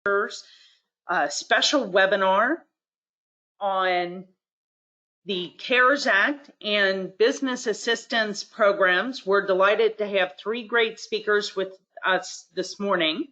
a special webinar on the CARES Act and business assistance programs. We're delighted to have three great speakers with us this morning.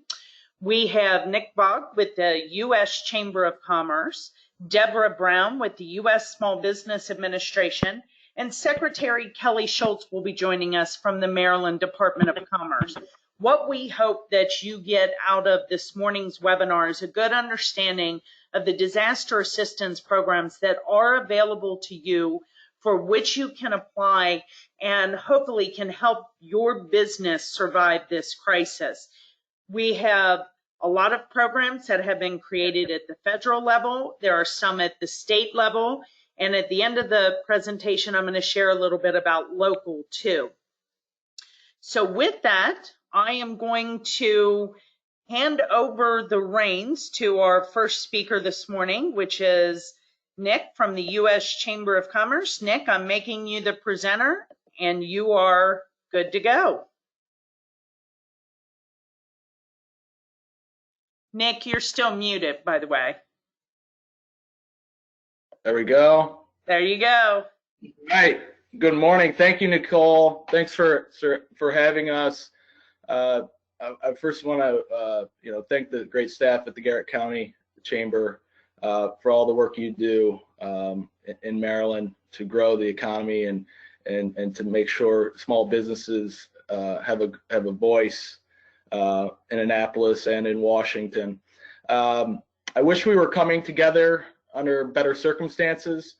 We have Nick Vaugh with the U.S. Chamber of Commerce, Debra Brown with the U.S. Small Business Administration, and Secretary Kelly Schulz will be joining us from the Maryland Department of Commerce. What we hope that you get out of this morning's webinar is a good understanding of the disaster assistance programs that are available to you, for which you can apply and hopefully can help your business survive this crisis. We have a lot of programs that have been created at the federal level. There are some at the state level. And at the end of the presentation, I'm going to share a little bit about local too. So with that, I am going to hand over the reins to our first speaker this morning, which is Nick from the U.S. Chamber of Commerce. Nick, I'm making you the presenter, and you are good to go. Nick, you're still muted, by the way. There we go. There you go. All right. Good morning. Thank you, Nicole. Thanks for having us. I first want to thank the great staff at the Garrett County Chamber for all the work you do in Maryland to grow the economy and to make sure small businesses have a voice in Annapolis and in Washington. I wish we were coming together under better circumstances,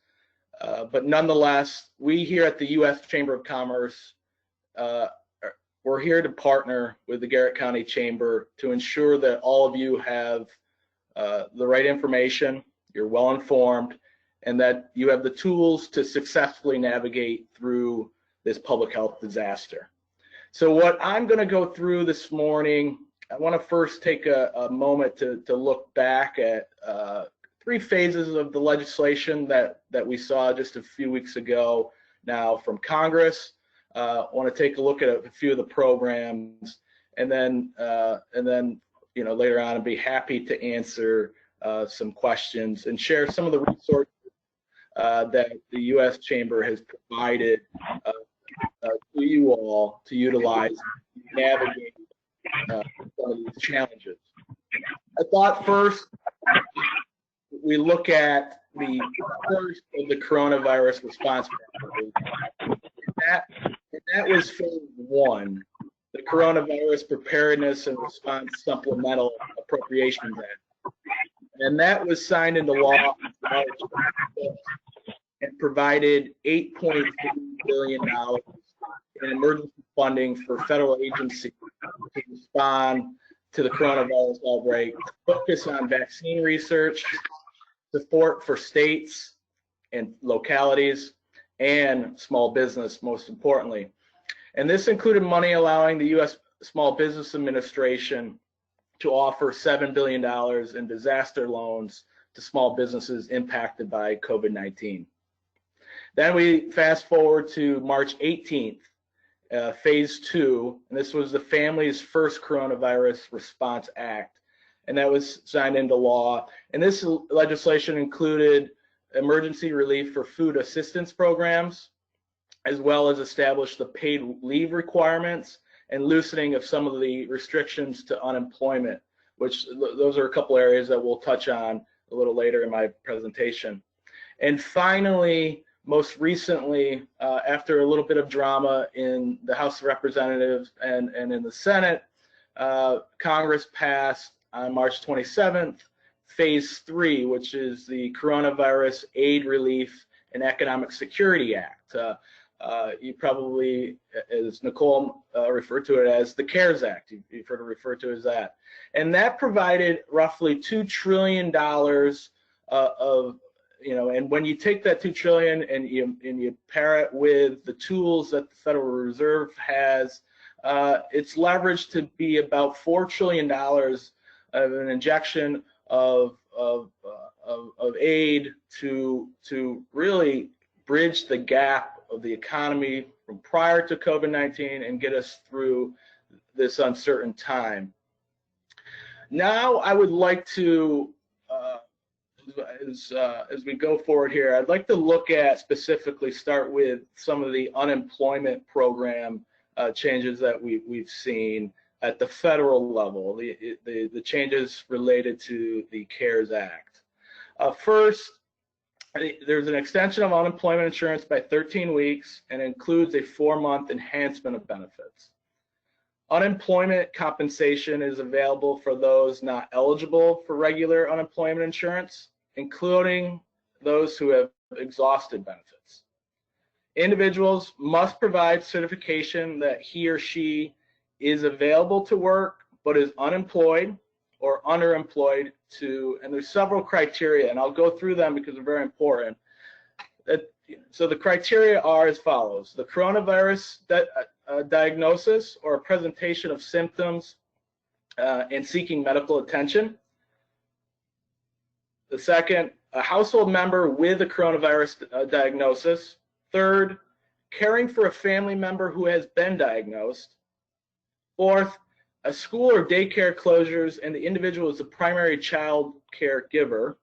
but nonetheless, we here at the U.S. Chamber of Commerce, we're here to partner with the Garrett County Chamber to ensure that all of you have the right information, you're well informed, and that you have the tools to successfully navigate through this public health disaster. So what I'm going to go through this morning, I want to first take a moment to look back at three phases of the legislation that we saw just a few weeks ago now from Congress. I want to take a look at a few of the programs, and then later on I'd be happy to answer some questions and share some of the resources that the U.S. Chamber has provided to you all to utilize and navigate some of these challenges. I thought first we look at the first of the coronavirus response programs. That was phase one, the Coronavirus Preparedness and Response Supplemental Appropriations Act. And that was signed into law and provided $8.3 billion in emergency funding for federal agencies to respond to the coronavirus outbreak, focus on vaccine research, support for states and localities, and small business, most importantly. And this included money allowing the U.S. Small Business Administration to offer $7 billion in disaster loans to small businesses impacted by COVID-19. Then we fast forward to March 18th, phase two, and this was the Families First Coronavirus Response Act, and that was signed into law. And this legislation included emergency relief for food assistance programs, as well as establish the paid leave requirements and loosening of some of the restrictions to unemployment, which those are a couple areas that we'll touch on a little later in my presentation. And finally, most recently, after a little bit of drama in the House of Representatives and in the Senate, Congress passed on March 27th, phase three, which is the Coronavirus Aid, Relief, and Economic Security Act. You probably, as Nicole referred to it as the CARES Act, you've heard it referred to as that. And that provided roughly $2 trillion of, and when you take that $2 trillion and you pair it with the tools that the Federal Reserve has, it's leveraged to be about $4 trillion of an injection of aid to really bridge the gap of the economy from prior to COVID-19 and get us through this uncertain time. Now I would like to, as we go forward here, I'd like to look at specifically start with some of the unemployment program changes that we've seen at the federal level, the changes related to the CARES Act. First, there's an extension of unemployment insurance by 13 weeks and includes a 4-month enhancement of benefits. Unemployment compensation is available for those not eligible for regular unemployment insurance, including those who have exhausted benefits. Individuals must provide certification that he or she is available to work but is unemployed or underemployed and there's several criteria, and I'll go through them because they're very important. So the criteria are as follows: the coronavirus diagnosis or a presentation of symptoms and seeking medical attention. The second, a household member with a coronavirus diagnosis. Third, caring for a family member who has been diagnosed. Fourth, a school or daycare closures and the individual is the primary child caregiver.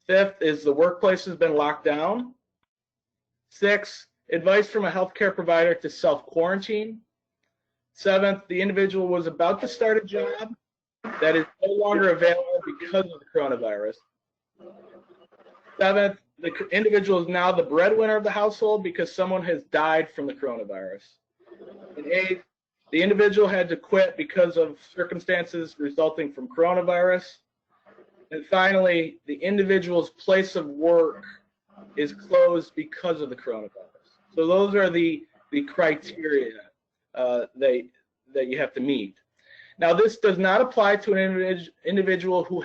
Fifth is the workplace has been locked down. Sixth, advice from a healthcare provider to self-quarantine. Seventh, the individual was about to start a job that is no longer available because of the coronavirus. Seventh, the individual is now the breadwinner of the household because someone has died from the coronavirus. And eighth, the individual had to quit because of circumstances resulting from coronavirus. And finally, the individual's place of work is closed because of the coronavirus. So those are the criteria that you have to meet. Now, this does not apply to an individual who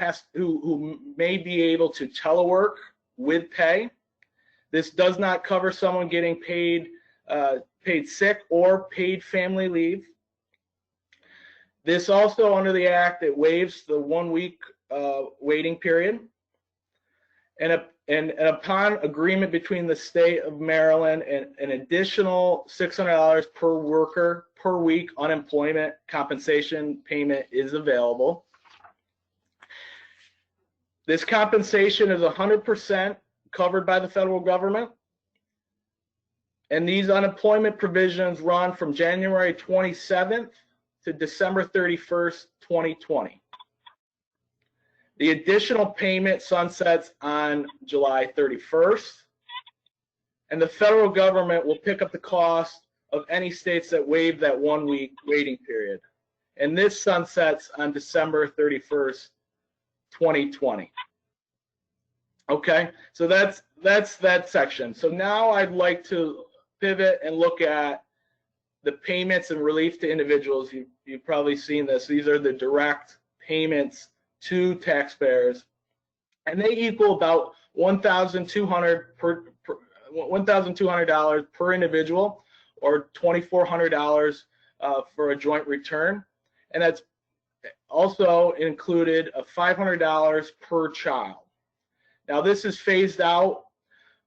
may be able to telework with pay. This does not cover someone getting paid sick or paid family leave. This also, under the Act, it waives the 1-week waiting period. And upon agreement between the state of Maryland, an additional $600 per worker per week unemployment compensation payment is available. This compensation is 100% covered by the federal government. And these unemployment provisions run from January 27th to December 31st, 2020. The additional payment sunsets on July 31st, and the federal government will pick up the cost of any states that waive that 1-week waiting period. And this sunsets on December 31st, 2020. Okay, so that's that section. So now I'd like to pivot and look at the payments and relief to individuals. You've probably seen this. These are the direct payments to taxpayers, and they equal about $1,200 per individual, or $2,400 for a joint return, and that's also included a $500 per child. Now, this is phased out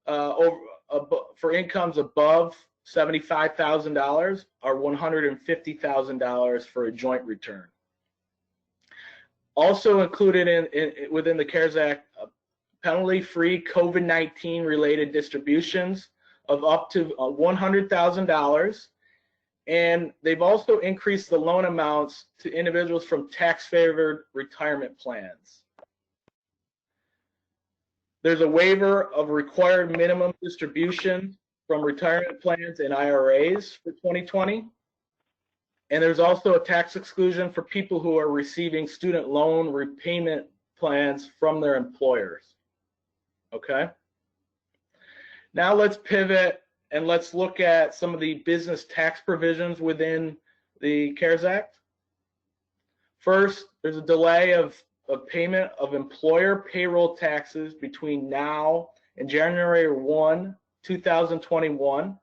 for incomes above $75,000 or $150,000 for a joint return. Also included within the CARES Act, penalty-free COVID-19 related distributions of up to $100,000, and they've also increased the loan amounts to individuals from tax-favored retirement plans. There's a waiver of required minimum distribution from retirement plans and IRAs for 2020. And there's also a tax exclusion for people who are receiving student loan repayment plans from their employers. Okay? Now let's pivot and let's look at some of the business tax provisions within the CARES Act. First, there's a delay of payment of employer payroll taxes between now and January 1, 2021,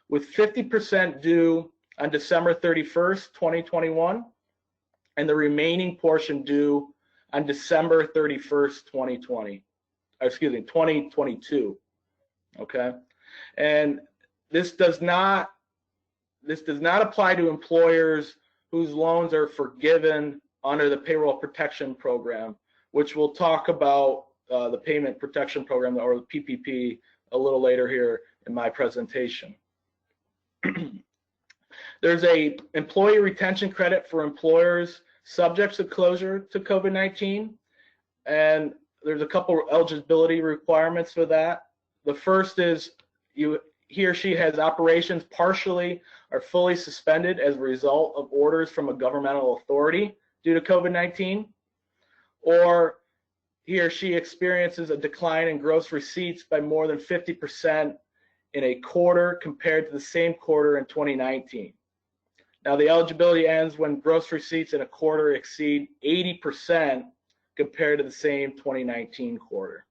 with 50% due on December 31st, 2021, and the remaining portion due on December 31st, 2022. Okay, and this does not apply to employers whose loans are forgiven under the Payroll Protection Program, which we'll talk about the Payment Protection Program, or the PPP, a little later here in my presentation. There's a employee retention credit for employers subject to closure to COVID-19, and there's a couple eligibility requirements for that. The first is he or she has operations partially or fully suspended as a result of orders from a governmental authority due to COVID-19, or he or she experiences a decline in gross receipts by more than 50% in a quarter compared to the same quarter in 2019. Now, the eligibility ends when gross receipts in a quarter exceed 80% compared to the same 2019 quarter.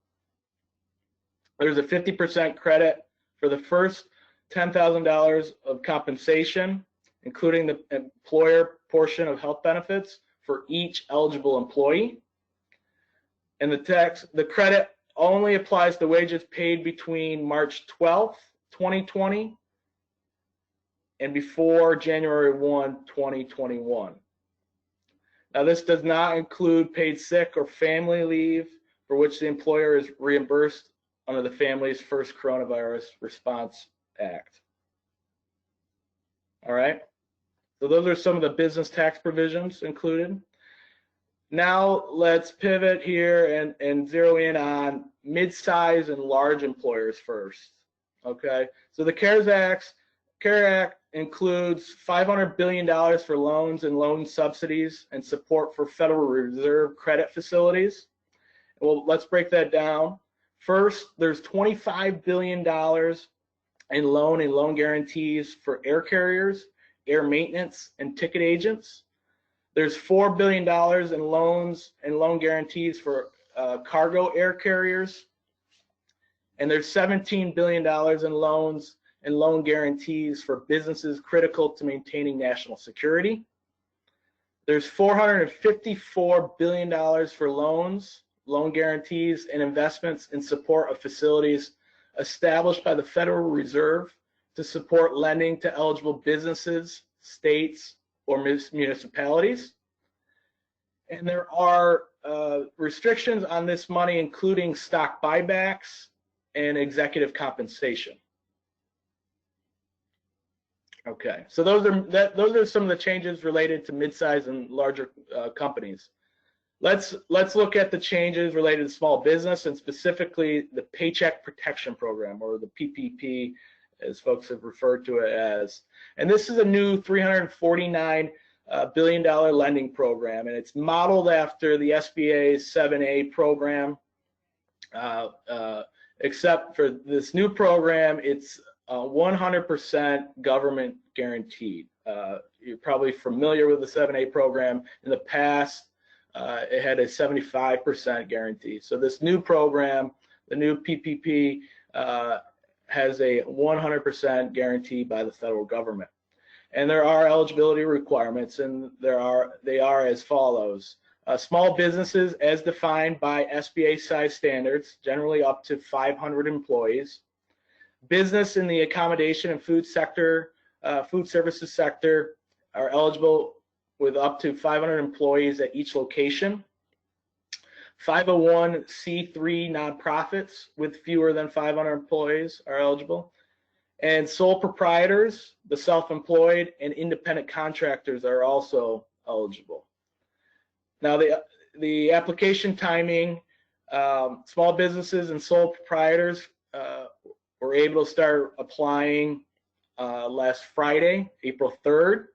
There's a 50% credit for the first $10,000 of compensation, including the employer portion of health benefits for each eligible employee. And the credit only applies to wages paid between March 12th, 2020 and before January 1, 2021. Now, this does not include paid sick or family leave for which the employer is reimbursed under the Family's First Coronavirus Response Act. All right, so those are some of the business tax provisions included. Now let's pivot here and zero in on mid-size and large employers first. Okay, so the CARES Act includes $500 billion for loans and loan subsidies and support for Federal Reserve credit facilities. Well, let's break that down. First, there's $25 billion in loan and loan guarantees for air carriers, air maintenance, and ticket agents. There's $4 billion in loans and loan guarantees for cargo air carriers. And there's $17 billion in loans and loan guarantees for businesses critical to maintaining national security. There's $454 billion for loans, loan guarantees, and investments in support of facilities established by the Federal Reserve to support lending to eligible businesses, states, or municipalities. And there are restrictions on this money, including stock buybacks and executive compensation. Okay, so those are some of the changes related to mid-size and larger companies. Let's look at the changes related to small business, and specifically the Paycheck Protection Program, or the PPP, as folks have referred to it as. And this is a new $349 billion lending program, and it's modeled after the SBA's 7A program, except for this new program, it's 100% government guaranteed. You're probably familiar with the 7A program. In the past, it had a 75% guarantee. So this new program, the new PPP, has a 100% guarantee by the federal government. And there are eligibility requirements, and they are as follows. Small businesses, as defined by SBA size standards, generally up to 500 employees. Business in the accommodation and food sector, food services sector, are eligible with up to 500 employees at each location. 501c3 nonprofits with fewer than 500 employees are eligible. And sole proprietors, the self-employed, and independent contractors are also eligible. Now, the application timing, small businesses and sole proprietors were able to start applying last Friday, April 3rd.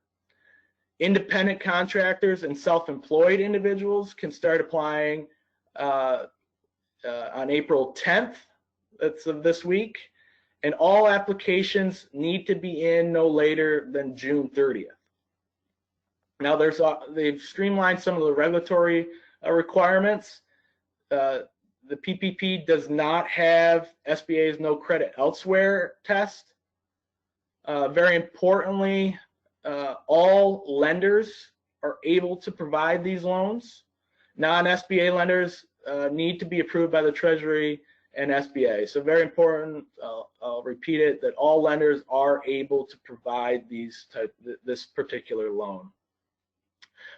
Independent contractors and self-employed individuals can start applying on April 10th, that's of this week. And all applications need to be in no later than June 30th. Now, they've streamlined some of the regulatory requirements. The PPP does not have SBA's no credit elsewhere test. Very importantly, all lenders are able to provide these loans. Non-SBA lenders need to be approved by the Treasury and SBA. So very important, I'll repeat it, that all lenders are able to provide this particular loan.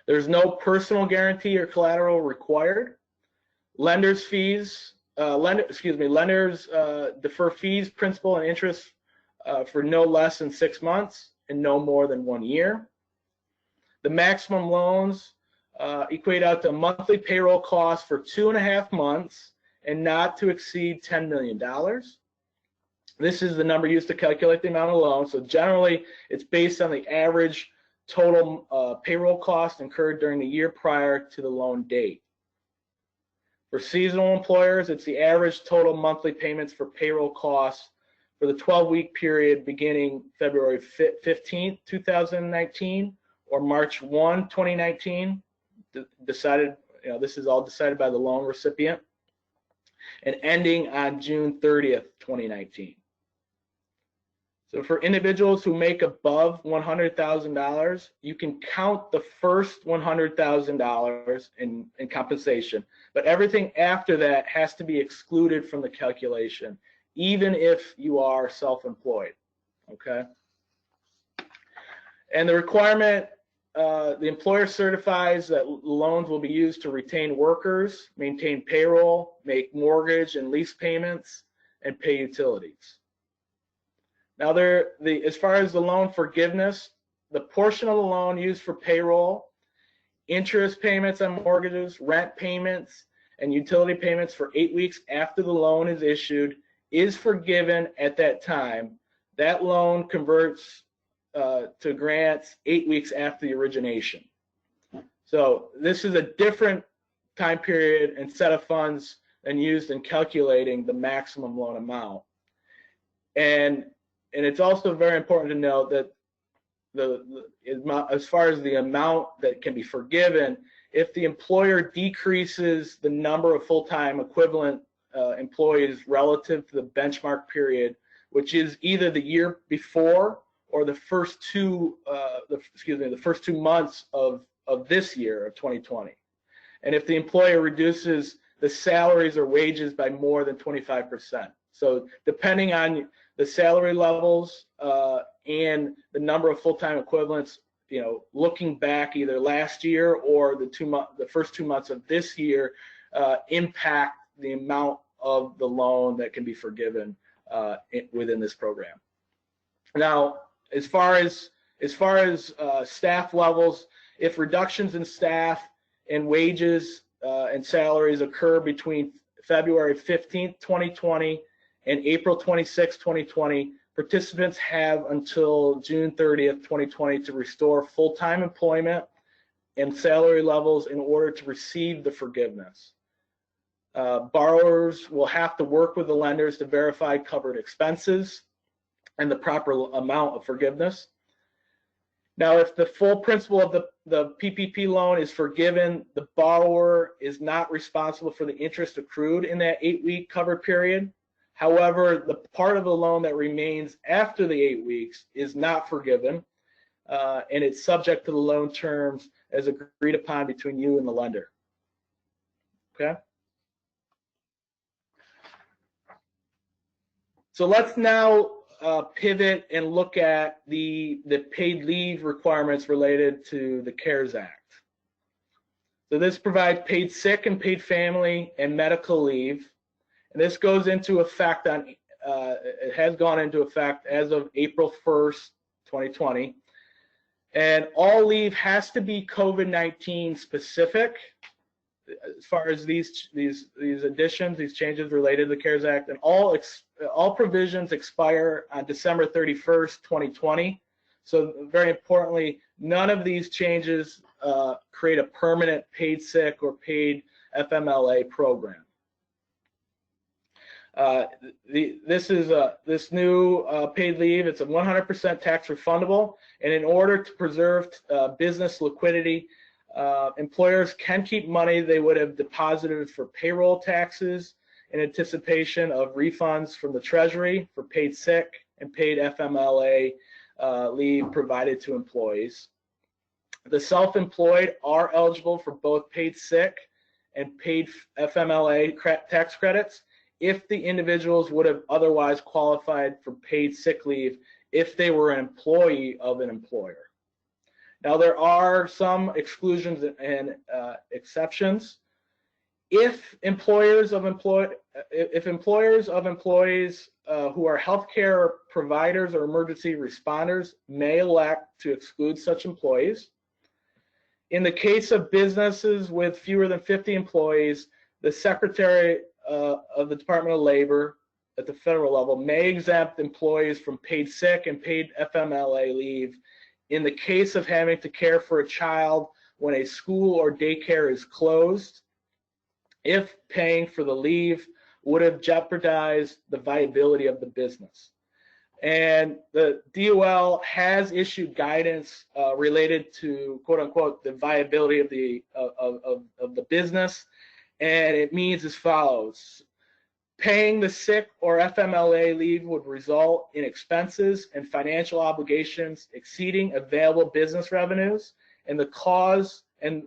There's no personal guarantee or collateral required. Lenders defer fees, principal, and interest for no less than 6 months and no more than 1 year. The maximum loans equate out to monthly payroll costs for 2.5 months and not to exceed $10 million. This is the number used to calculate the amount of loan. So generally, it's based on the average total payroll cost incurred during the year prior to the loan date. For seasonal employers, it's the average total monthly payments for payroll costs for the 12-week period beginning February 15th, 2019, or March 1, 2019. Decided, this is all decided by the loan recipient, and ending on June 30th, 2019. So for individuals who make above $100,000, you can count the first $100,000 in compensation, but everything after that has to be excluded from the calculation, even if you are self-employed, okay? And the requirement, the employer certifies that loans will be used to retain workers, maintain payroll, make mortgage and lease payments, and pay utilities. Now, as far as the loan forgiveness, the portion of the loan used for payroll, interest payments on mortgages, rent payments, and utility payments for 8 weeks after the loan is issued is forgiven at that time. That loan converts to grants 8 weeks after the origination. So this is a different time period and set of funds than used in calculating the maximum loan amount. And it's also very important to note that as far as the amount that can be forgiven, if the employer decreases the number of full-time equivalent employees relative to the benchmark period, which is either the year before or the first two months of this year of 2020, and if the employer reduces the salaries or wages by more than 25%. So depending on the salary levels and the number of full-time equivalents, looking back either last year or the first 2 months of this year, impact the amount of the loan that can be forgiven within this program. Now, as far as staff levels, if reductions in staff and wages and salaries occur between February 15th, 2020 and April 26, 2020, participants have until June 30th, 2020 to restore full-time employment and salary levels in order to receive the forgiveness. Borrowers will have to work with the lenders to verify covered expenses and the proper amount of forgiveness. Now, if the full principal of the PPP loan is forgiven, the borrower is not responsible for the interest accrued in that 8-week covered period. However, the part of the loan that remains after the 8 weeks is not forgiven, and it's subject to the loan terms as agreed upon between you and the lender. Okay? So let's now pivot and look at the paid leave requirements related to the CARES Act. So this provides paid sick and paid family and medical leave. And this goes into effect it has gone into effect as of April 1st, 2020. And all leave has to be COVID-19 specific as far as these additions, these changes related to the CARES Act, and all provisions expire on December 31st, 2020. So very importantly, none of these changes create a permanent paid sick or paid FMLA program. This new paid leave, it's a 100% tax refundable, and in order to preserve business liquidity, employers can keep money they would have deposited for payroll taxes in anticipation of refunds from the Treasury for paid sick and paid FMLA leave provided to employees. The self-employed are eligible for both paid sick and paid FMLA tax credits if the individuals would have otherwise qualified for paid sick leave if they were an employee of an employer. Now, there are some exclusions and exceptions. If employers of employees who are healthcare providers or emergency responders may elect to exclude such employees. In the case of businesses with fewer than 50 employees, the Secretary of the Department of Labor at the federal level may exempt employees from paid sick and paid FMLA leave in the case of having to care for a child when a school or daycare is closed, if paying for the leave would have jeopardized the viability of the business. And the DOL has issued guidance related to, quote unquote, the viability of the business, and it means as follows. Paying the sick or FMLA leave would result in expenses and financial obligations exceeding available business revenues, and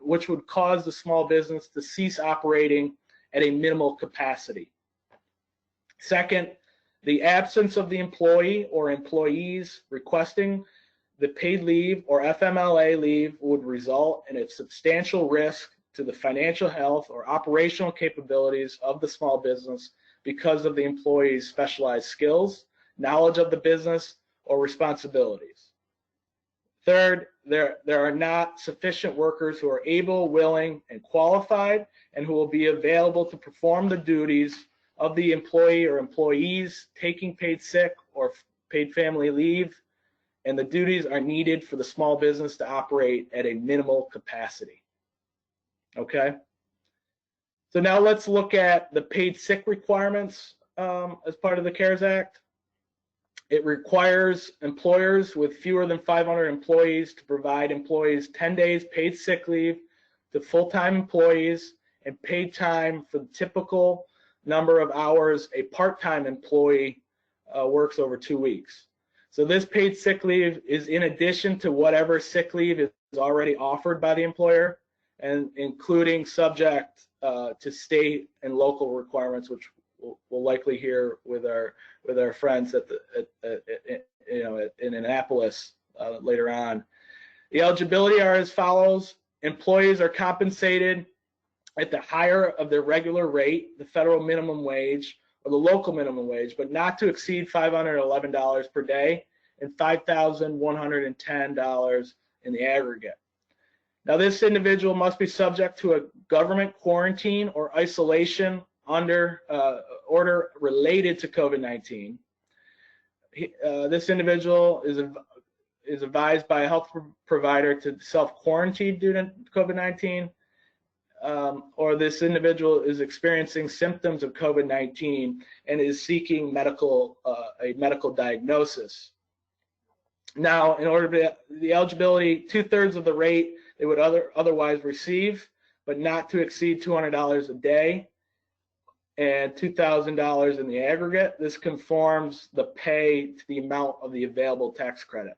which would cause the small business to cease operating at a minimal capacity. Second, the absence of the employee or employees requesting the paid leave or FMLA leave would result in a substantial risk to the financial health or operational capabilities of the small business because of the employee's specialized skills, knowledge of the business, or responsibilities. Third, there are not sufficient workers who are able, willing, and qualified, and who will be available to perform the duties of the employee or employees taking paid sick or paid family leave, and the duties are needed for the small business to operate at a minimal capacity. Okay? So now let's look at the paid sick requirements as part of the CARES Act. It requires employers with fewer than 500 employees to provide employees 10 days paid sick leave to full-time employees and paid time for the typical number of hours a part-time employee works over 2 weeks. So this paid sick leave is in addition to whatever sick leave is already offered by the employer, and including subject to state and local requirements, which we'll likely hear with our friends in Annapolis later on. The eligibility are as follows. Employees are compensated at the higher of their regular rate, the federal minimum wage or the local minimum wage, but not to exceed $511 per day and $5,110 in the aggregate. Now, this individual must be subject to a government quarantine or isolation under order related to COVID-19. This individual is advised by a health provider to self-quarantine due to COVID-19, or this individual is experiencing symptoms of COVID-19 and is seeking a medical diagnosis. Now, in order to the eligibility, 2/3 of the rate they would otherwise receive, but not to exceed $200 a day and $2,000 in the aggregate. This conforms the pay to the amount of the available tax credit.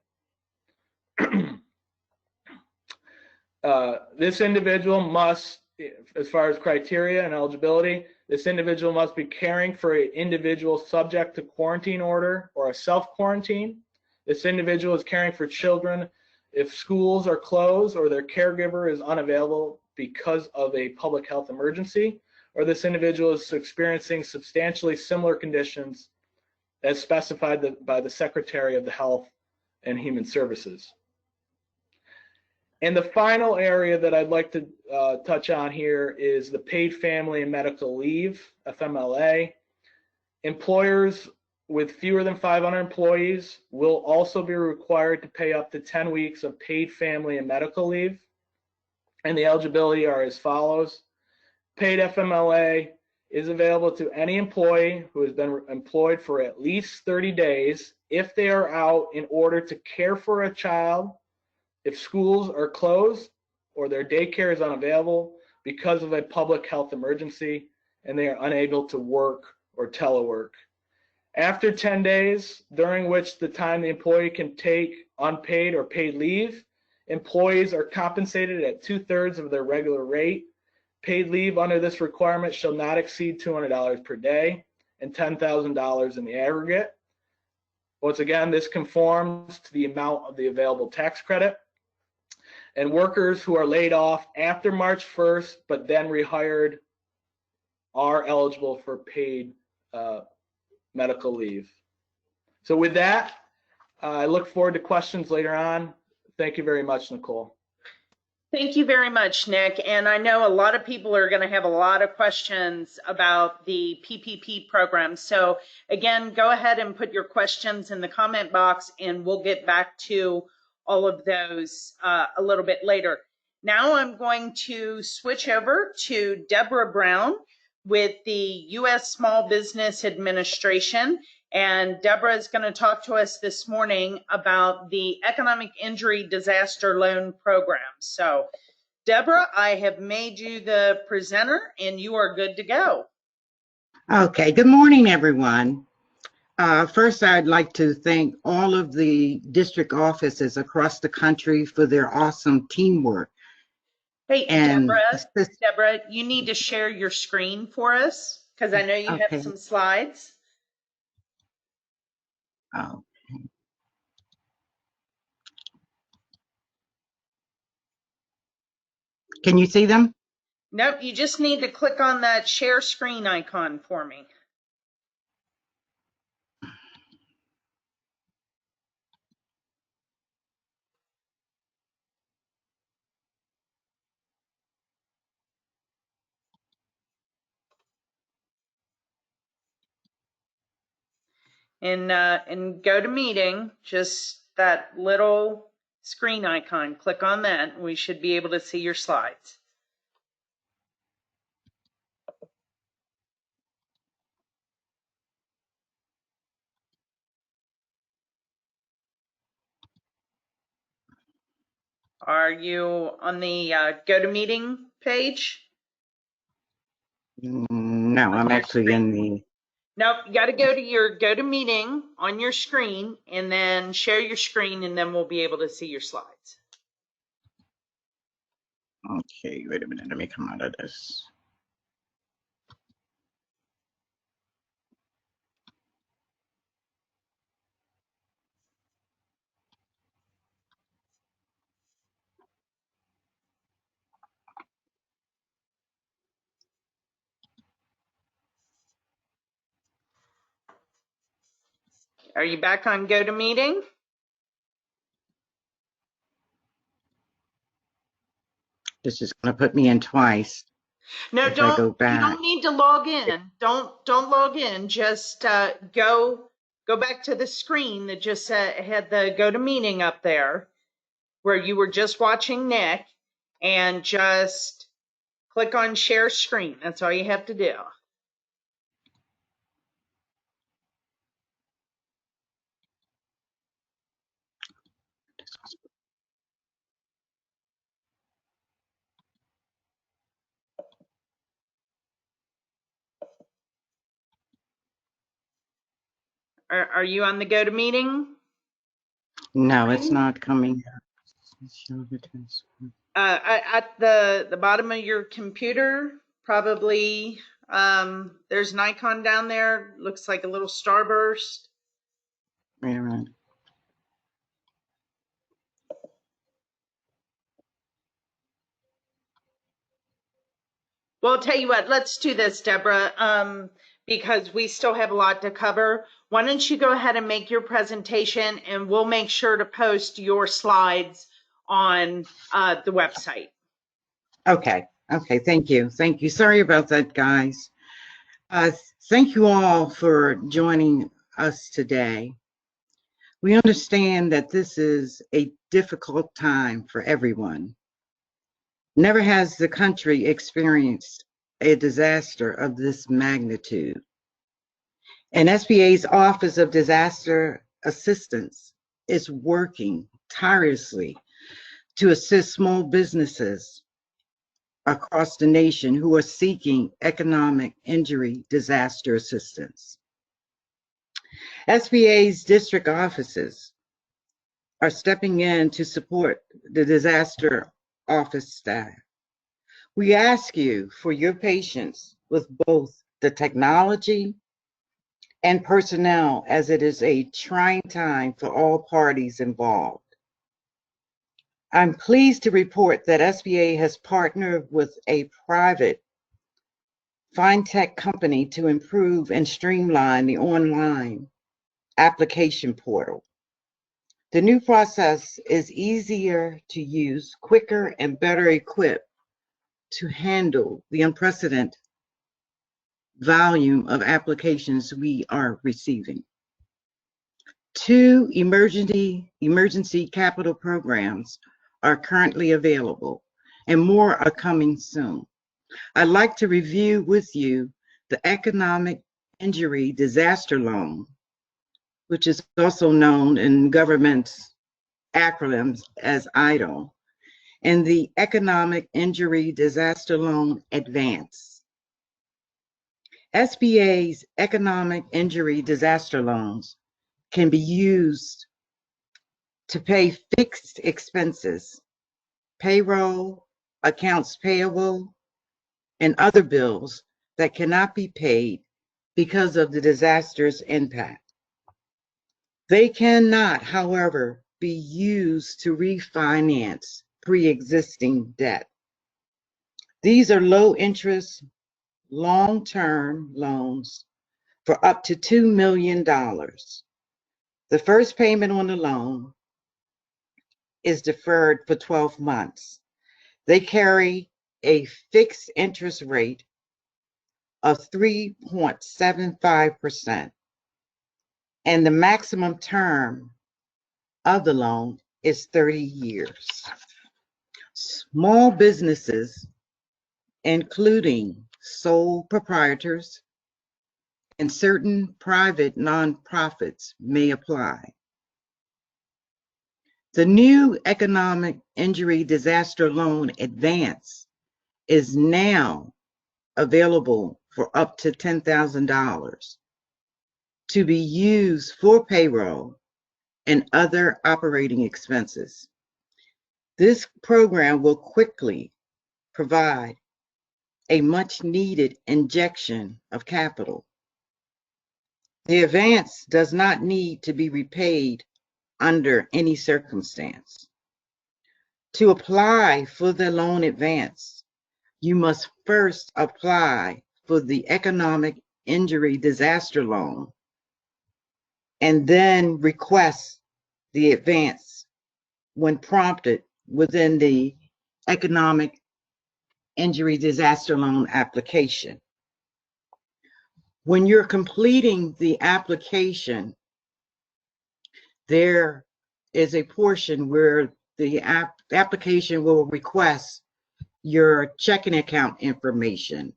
This individual must, as far as criteria and eligibility, this individual must be caring for an individual subject to quarantine order or a self-quarantine. This individual is caring for children if schools are closed or their caregiver is unavailable because of a public health emergency, or this individual is experiencing substantially similar conditions as specified by the Secretary of the Health and Human Services. And the final area that I'd like to touch on here is the paid family and medical leave, FMLA. Employers with fewer than 500 employees will also be required to pay up to 10 weeks of paid family and medical leave. And the eligibility are as follows. Paid FMLA is available to any employee who has been employed for at least 30 days if they are out in order to care for a child, if schools are closed or their daycare is unavailable because of a public health emergency and they are unable to work or telework. After 10 days, during which the time the employee can take unpaid or paid leave, employees are compensated at 2/3 of their regular rate. Paid leave under this requirement shall not exceed $200 per day and $10,000 in the aggregate. Once again, this conforms to the amount of the available tax credit. and workers who are laid off after March 1st, but then rehired, are eligible for paid medical leave. So with that, I look forward to questions later on. Thank you very much, Nicole. Thank you very much, Nick. And I know a lot of people are going to have a lot of questions about the PPP program. So again, go ahead and put your questions in the comment box and we'll get back to all of those a little bit later. Now I'm going to switch over to Debra Brown with the U.S. Small Business Administration. And Debra is going to talk to us this morning about the Economic Injury Disaster Loan Program. So, Debra, I have made you the presenter and you are good to go. Okay, good morning, everyone. First, I'd like to thank all of the district offices across the country for their awesome teamwork. Hey, Debra, you need to share your screen for us because I know you have some slides. Oh. Can you see them? Nope, you just need to click on that share screen icon for me. And go to meeting, just that little screen icon, click on that, and we should be able to see your slides. Are you on the go to meeting page? No, I'm actually in the... Nope, you got to go to your go to meeting on your screen and then share your screen and then we'll be able to see your slides. Okay, wait a minute, let me come out of this. Are you back on go to meeting? This is going to put me in twice. No, if I go back. You don't need to log in. Don't log in. Just go back to the screen that just had the go to meeting up there where you were just watching Nick and just click on share screen. That's all you have to do. Are you on the go to meeting? No, it's not coming. At the bottom of your computer, probably there's an icon down there. Looks like a little starburst. Wait a minute. Well, I'll tell you what, let's do this, Debra, because we still have a lot to cover. Why don't you go ahead and make your presentation and we'll make sure to post your slides on the website. Okay, thank you. Sorry about that, guys. Thank you all for joining us today. We understand that this is a difficult time for everyone. Never has the country experienced a disaster of this magnitude. And SBA's Office of Disaster Assistance is working tirelessly to assist small businesses across the nation who are seeking economic injury disaster assistance. SBA's district offices are stepping in to support the disaster office staff. We ask you for your patience with both the technology and personnel, as it is a trying time for all parties involved. I'm pleased to report that SBA has partnered with a private fintech company to improve and streamline the online application portal. The new process is easier to use, quicker, and better equipped to handle the unprecedented volume of applications we are receiving. 2 emergency capital programs are currently available, and more are coming soon. I'd like to review with you the Economic Injury Disaster Loan, which is also known in government's acronyms as EIDL, and the Economic Injury Disaster Loan Advance. SBA's Economic Injury Disaster Loans can be used to pay fixed expenses, payroll, accounts payable, and other bills that cannot be paid because of the disaster's impact. They cannot, however, be used to refinance pre-existing debt. These are low-interest, long-term loans for up to $2 million. The first payment on the loan is deferred for 12 months. They carry a fixed interest rate of 3.75%, and the maximum term of the loan is 30 years. Small businesses, including sole proprietors and certain private nonprofits, may apply. The new Economic Injury Disaster Loan Advance is now available for up to $10,000 to be used for payroll and other operating expenses. This program will quickly provide a much-needed injection of capital. The advance does not need to be repaid under any circumstance. To apply for the loan advance, you must first apply for the Economic Injury Disaster Loan and then request the advance when prompted within the Economic Injury Disaster Loan application. When you're completing the application, there is a portion where the application will request your checking account information.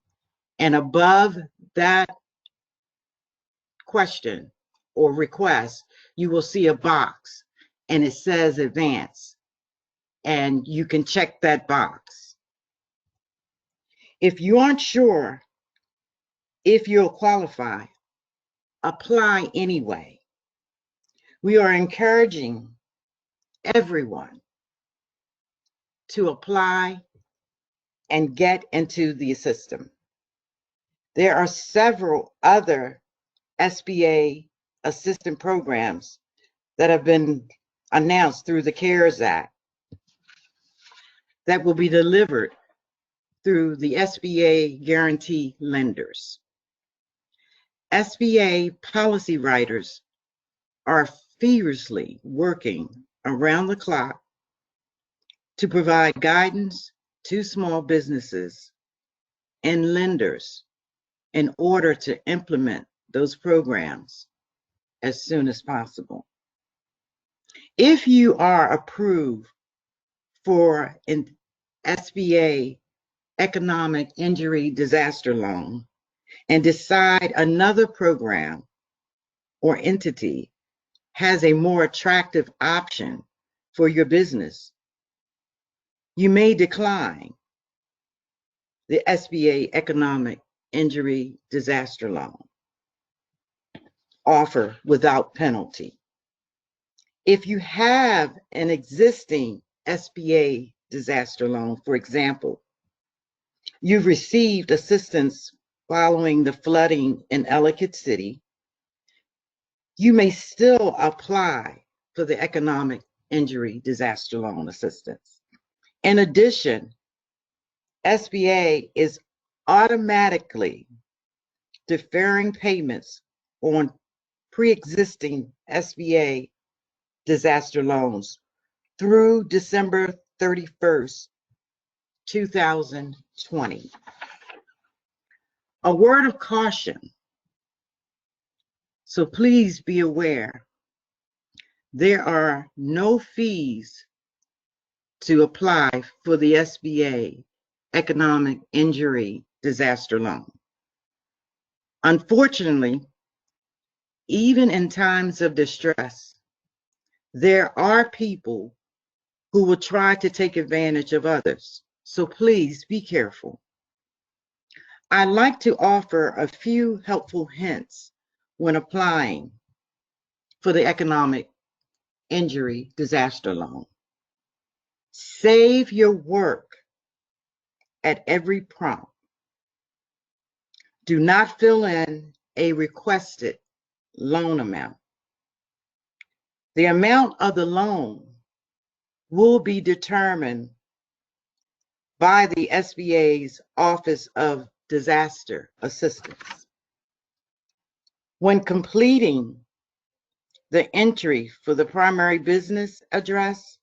And above that question or request, you will see a box and it says advance, and you can check that box. If you aren't sure if you'll qualify, apply anyway. We are encouraging everyone to apply and get into the system. There are several other SBA assistance programs that have been announced through the CARES Act that will be delivered through the SBA guarantee lenders. SBA policy writers are furiously working around the clock to provide guidance to small businesses and lenders in order to implement those programs as soon as possible. If you are approved for an SBA Economic Injury Disaster Loan and decide another program or entity has a more attractive option for your business, you may decline the SBA Economic Injury Disaster Loan offer without penalty. If you have an existing SBA disaster loan, for example, you've received assistance following the flooding in Ellicott City, you may still apply for the Economic injury disaster loan assistance. In addition, SBA is automatically deferring payments on pre-existing SBA disaster loans through December 31st, 2020. A word of caution. So please be aware, there are no fees to apply for the SBA Economic Injury Disaster Loan. Unfortunately, even in times of distress, there are people who will try to take advantage of others. So please be careful. I'd like to offer a few helpful hints when applying for the Economic Injury Disaster Loan. Save your work at every prompt. Do not fill in a requested loan amount. The amount of the loan will be determined by the SBA's Office of Disaster Assistance. When completing the entry for the primary business address,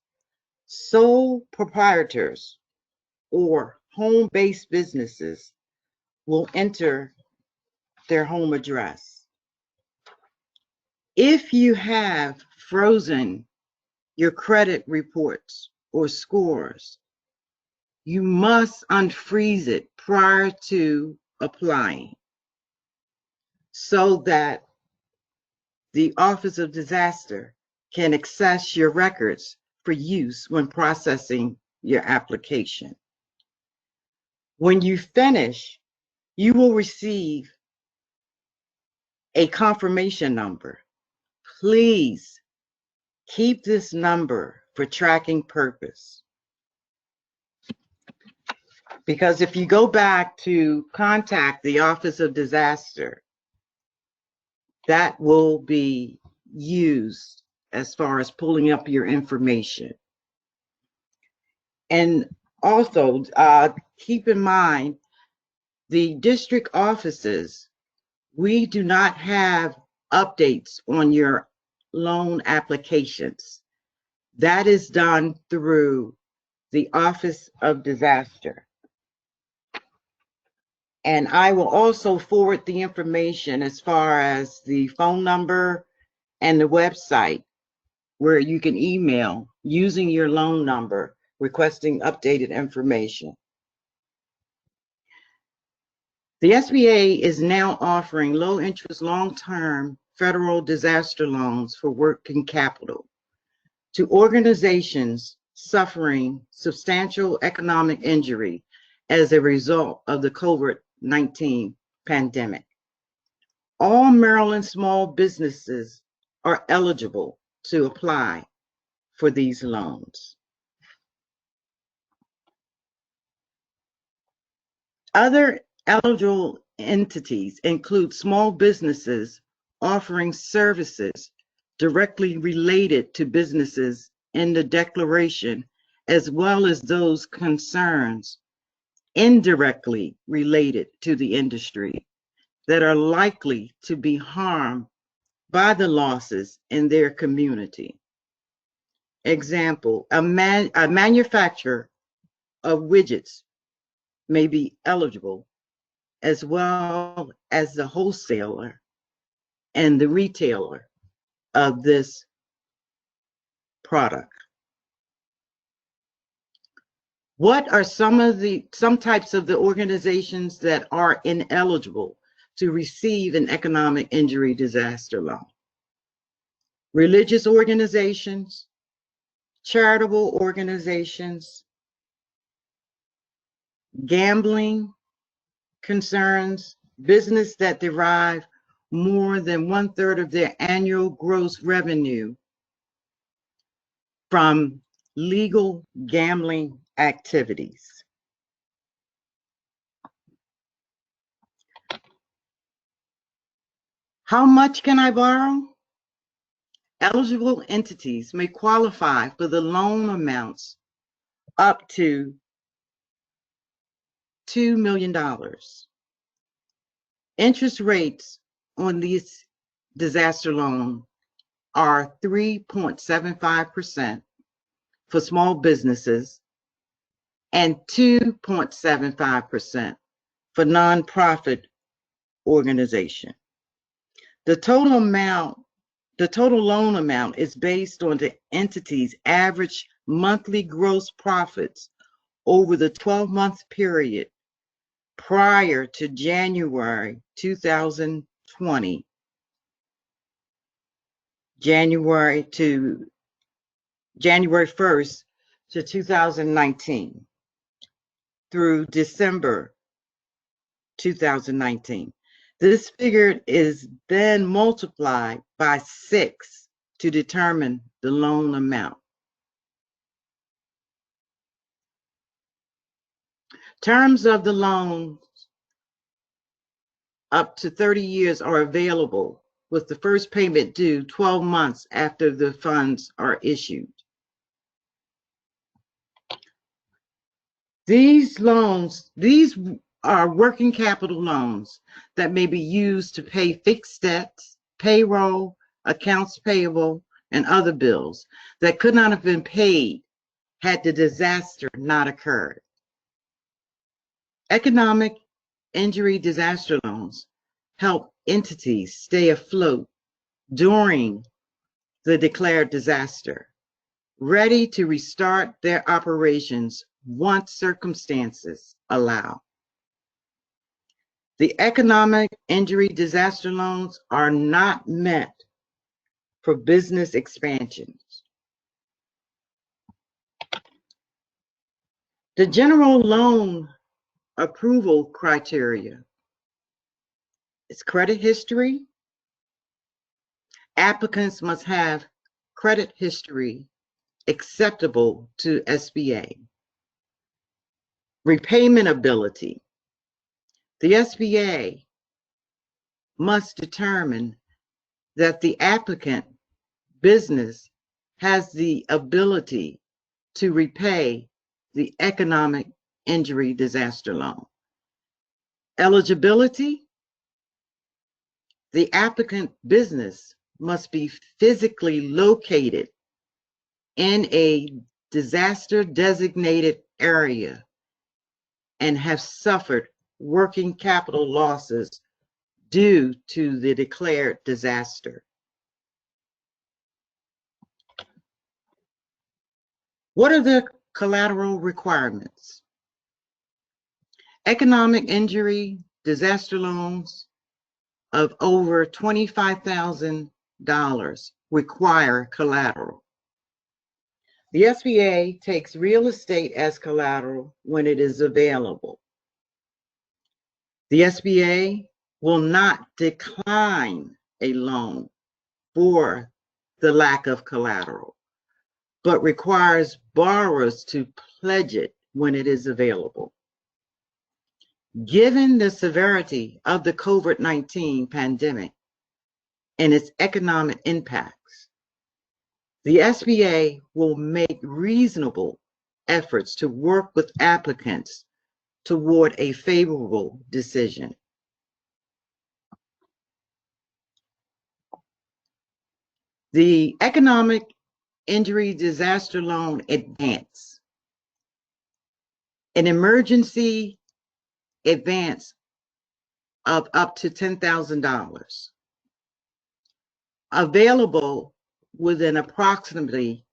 sole proprietors or home-based businesses will enter their home address. If you have frozen your credit reports or scores, you must unfreeze it prior to applying so that the Office of Disaster can access your records for use when processing your application. When you finish, you will receive a confirmation number. Please keep this number for tracking purpose. Because if you go back to contact the Office of Disaster, that will be used as far as pulling up your information. And also, keep in mind, the district offices, we do not have updates on your loan applications. That is done through the Office of Disaster. And I will also forward the information as far as the phone number and the website where you can email using your loan number requesting updated information. The SBA is now offering low interest long-term federal disaster loans for working capital to organizations suffering substantial economic injury as a result of the COVID-19 pandemic. All Maryland small businesses are eligible to apply for these loans. Other eligible entities include small businesses offering services directly related to businesses in the declaration, as well as those concerns indirectly related to the industry that are likely to be harmed by the losses in their community. Example, a manufacturer of widgets may be eligible, as well as the wholesaler and the retailer of this product. What are some types of the organizations that are ineligible to receive an economic injury disaster loan? Religious organizations, charitable organizations, gambling concerns, business that derive more than 1/3 of their annual gross revenue from legal gambling activities. How much can I borrow? Eligible entities may qualify for the loan amounts up to $2 million. Interest rates on these disaster loans are 3.75% for small businesses and 2.75% for nonprofit organization. The total loan amount is based on the entity's average monthly gross profits over the 12-month period prior to January 2020, January 1st to 2019 through December 2019. This figure is then multiplied by 6 to determine the loan amount. Terms of the loans up to 30 years are available, with the first payment due 12 months after the funds are issued. These are working capital loans that may be used to pay fixed debts, payroll, accounts payable, and other bills that could not have been paid had the disaster not occurred. Economic injury disaster loans help entities stay afloat during the declared disaster, ready to restart their operations once circumstances allow. The economic injury disaster loans are not meant for business expansions. The general loan approval criteria is credit history. Applicants must have credit history acceptable to SBA. Repayment ability. The SBA must determine that the applicant business has the ability to repay the economic injury disaster loan. Eligibility. The applicant business must be physically located in a disaster designated area and have suffered working capital losses due to the declared disaster. What are the collateral requirements? Economic injury disaster loans of over $25,000 require collateral. The SBA takes real estate as collateral when it is available. The SBA will not decline a loan for the lack of collateral, but requires borrowers to pledge it when it is available. Given the severity of the COVID-19 pandemic and its economic impacts, the SBA will make reasonable efforts to work with applicants toward a favorable decision. The economic injury disaster loan advance. An emergency advance of up to $10,000. Available within approximately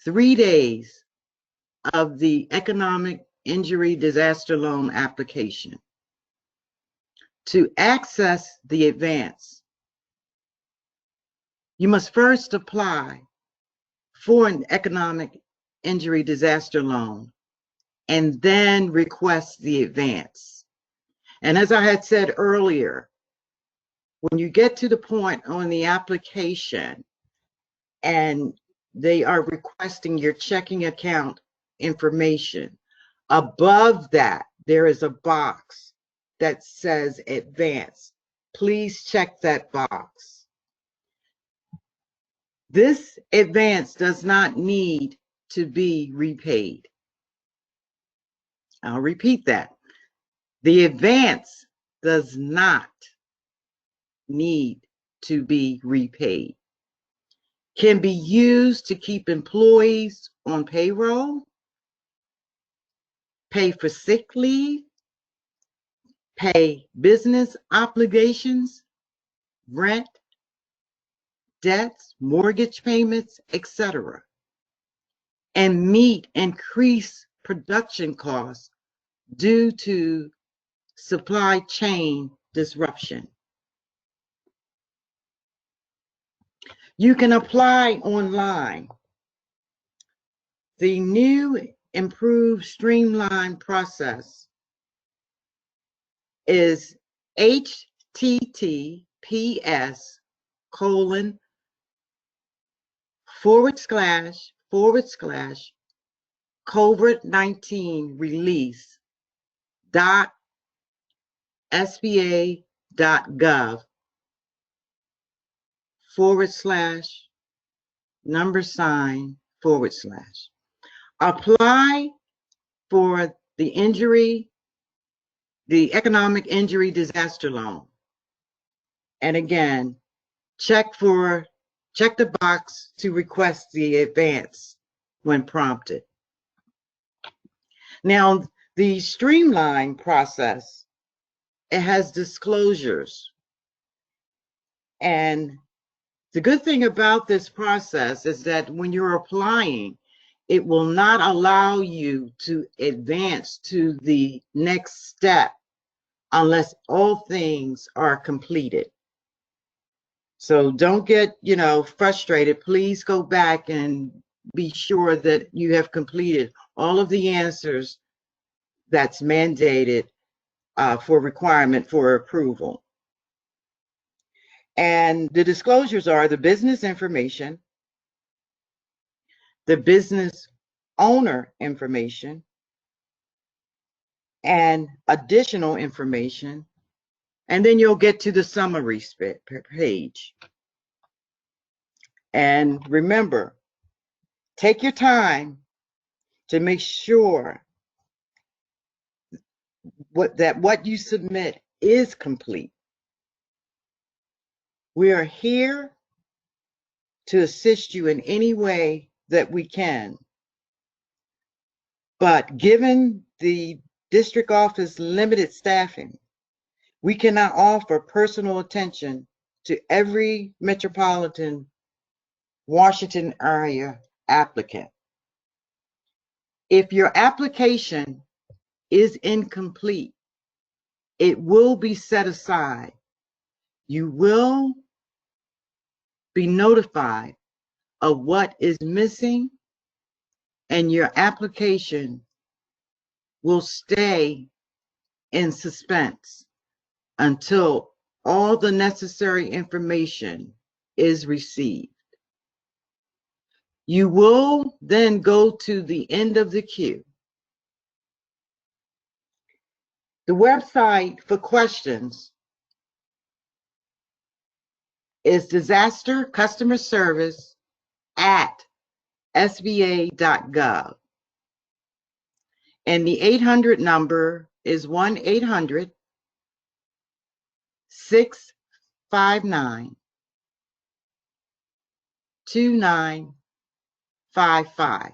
3 days of the economic injury disaster loan application. To access the advance, you must first apply for an economic injury disaster loan and then request the advance. And as I had said earlier, when you get to the point on the application and they are requesting your checking account information, above that, there is a box that says advance. Please check that box. This advance does not need to be repaid. I'll repeat that. The advance does not need to be repaid. Can be used to keep employees on payroll, pay for sick leave, pay business obligations, rent, debts, mortgage payments, etc., and meet increased production costs due to supply chain disruption. You can apply online. The new improved streamlined process is https://COVID-19 release.sba.gov/. Apply for the economic injury disaster loan. And again, check the box to request the advance when prompted. Now, the streamlined process, it has disclosures. And the good thing about this process is that when you're applying, it will not allow you to advance to the next step unless all things are completed. So don't get, frustrated. Please go back and be sure that you have completed all of the answers that's mandated for requirement for approval. And the disclosures are the business information, the business owner information, and additional information. And then you'll get to the summary page. And remember, take your time to make sure what you submit is complete. We are here to assist you in any way that we can. But given the district office limited staffing, we cannot offer personal attention to every metropolitan Washington area applicant. If your application is incomplete, it will be set aside. You will be notified of what is missing, and your application will stay in suspense until all the necessary information is received. You will then go to the end of the queue. The website for questions is disaster customer service at sba.gov. And the 800 number is 1-800-659-2955.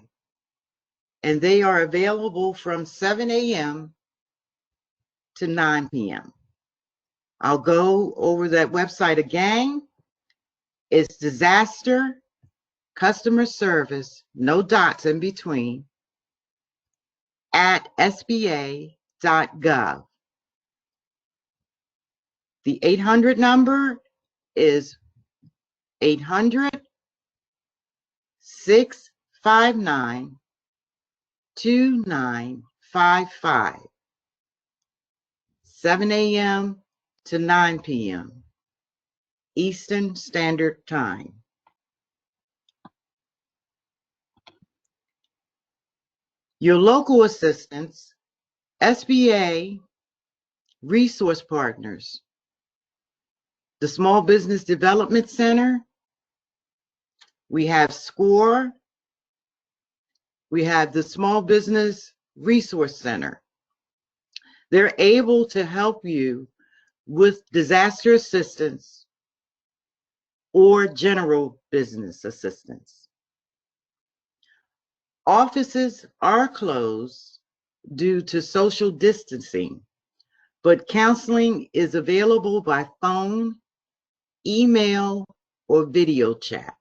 And they are available from 7 a.m. to 9 p.m. I'll go over that website again. It's disaster customer service, no dots in between, at sba.gov. The 800 number is 800-659-2955. 7 a.m. to 9 p.m. Eastern Standard Time. Your local assistance, SBA Resource Partners, the Small Business Development Center, we have SCORE, we have the Small Business Resource Center. They're able to help you with disaster assistance or general business assistance. Offices are closed due to social distancing, but counseling is available by phone, email, or video chat.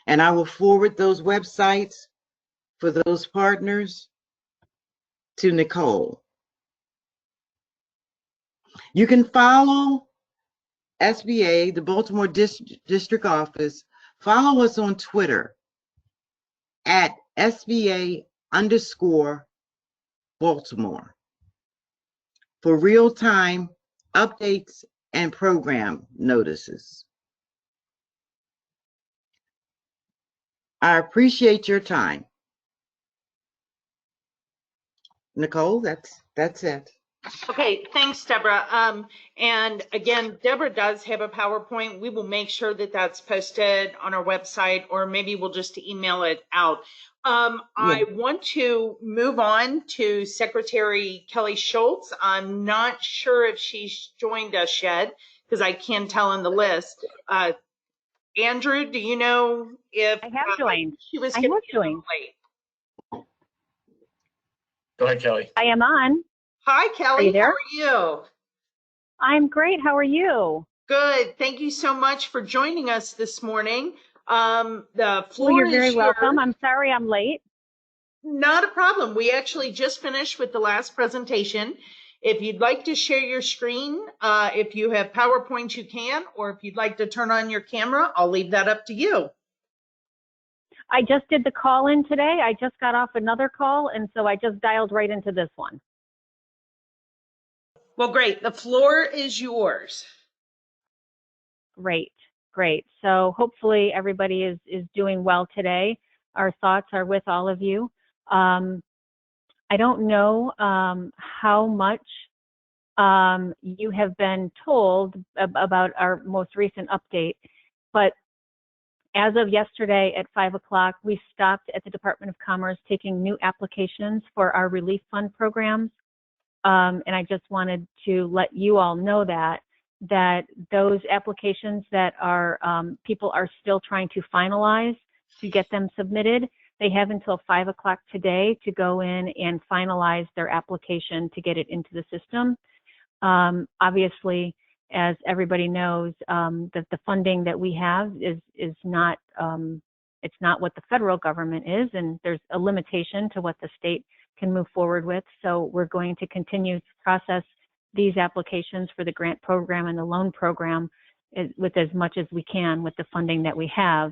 And I will forward those websites for those partners to Nicole. You can follow SBA, the Baltimore District Office. Follow us on Twitter at SBA_Baltimore for real-time updates and program notices. I appreciate your time. Nicole, that's it. Okay, thanks, Deborah. And again, Deborah does have a PowerPoint. We will make sure that that's posted on our website, or maybe we'll just email it out. I want to move on to Secretary Kelly Schulz. I'm not sure if she's joined us yet, because I can't tell in the list. Andrew, do you know if I have joined? She was I getting have joined. late. Go ahead, Kelly. I am on. Hi, Kelly. Are you there? How are you? I'm great. How are you? Good. Thank you so much for joining us this morning. The floor Well, you're very is welcome. yours. I'm sorry I'm late. Not a problem. We actually just finished with the last presentation. If you'd like to share your screen, if you have PowerPoint, you can, or if you'd like to turn on your camera, I'll leave that up to you. I just did the call in today. I just got off another call, and so I just dialed right into this one. Well, great. The floor is yours. Great, great. So hopefully everybody is doing well today. Our thoughts are with all of you. I don't know how much you have been told about our most recent update, but as of yesterday at 5 o'clock, we stopped at the Department of Commerce taking new applications for our relief fund programs. And I just wanted to let you all know that those applications that are people are still trying to finalize to get them submitted. They have until 5 o'clock today to go in and finalize their application to get it into the system. Obviously, as everybody knows, that the funding that we have is not it's not what the federal government is, and there's a limitation to what the state can move forward with. So we're going to continue to process these applications for the grant program and the loan program with as much as we can with the funding that we have.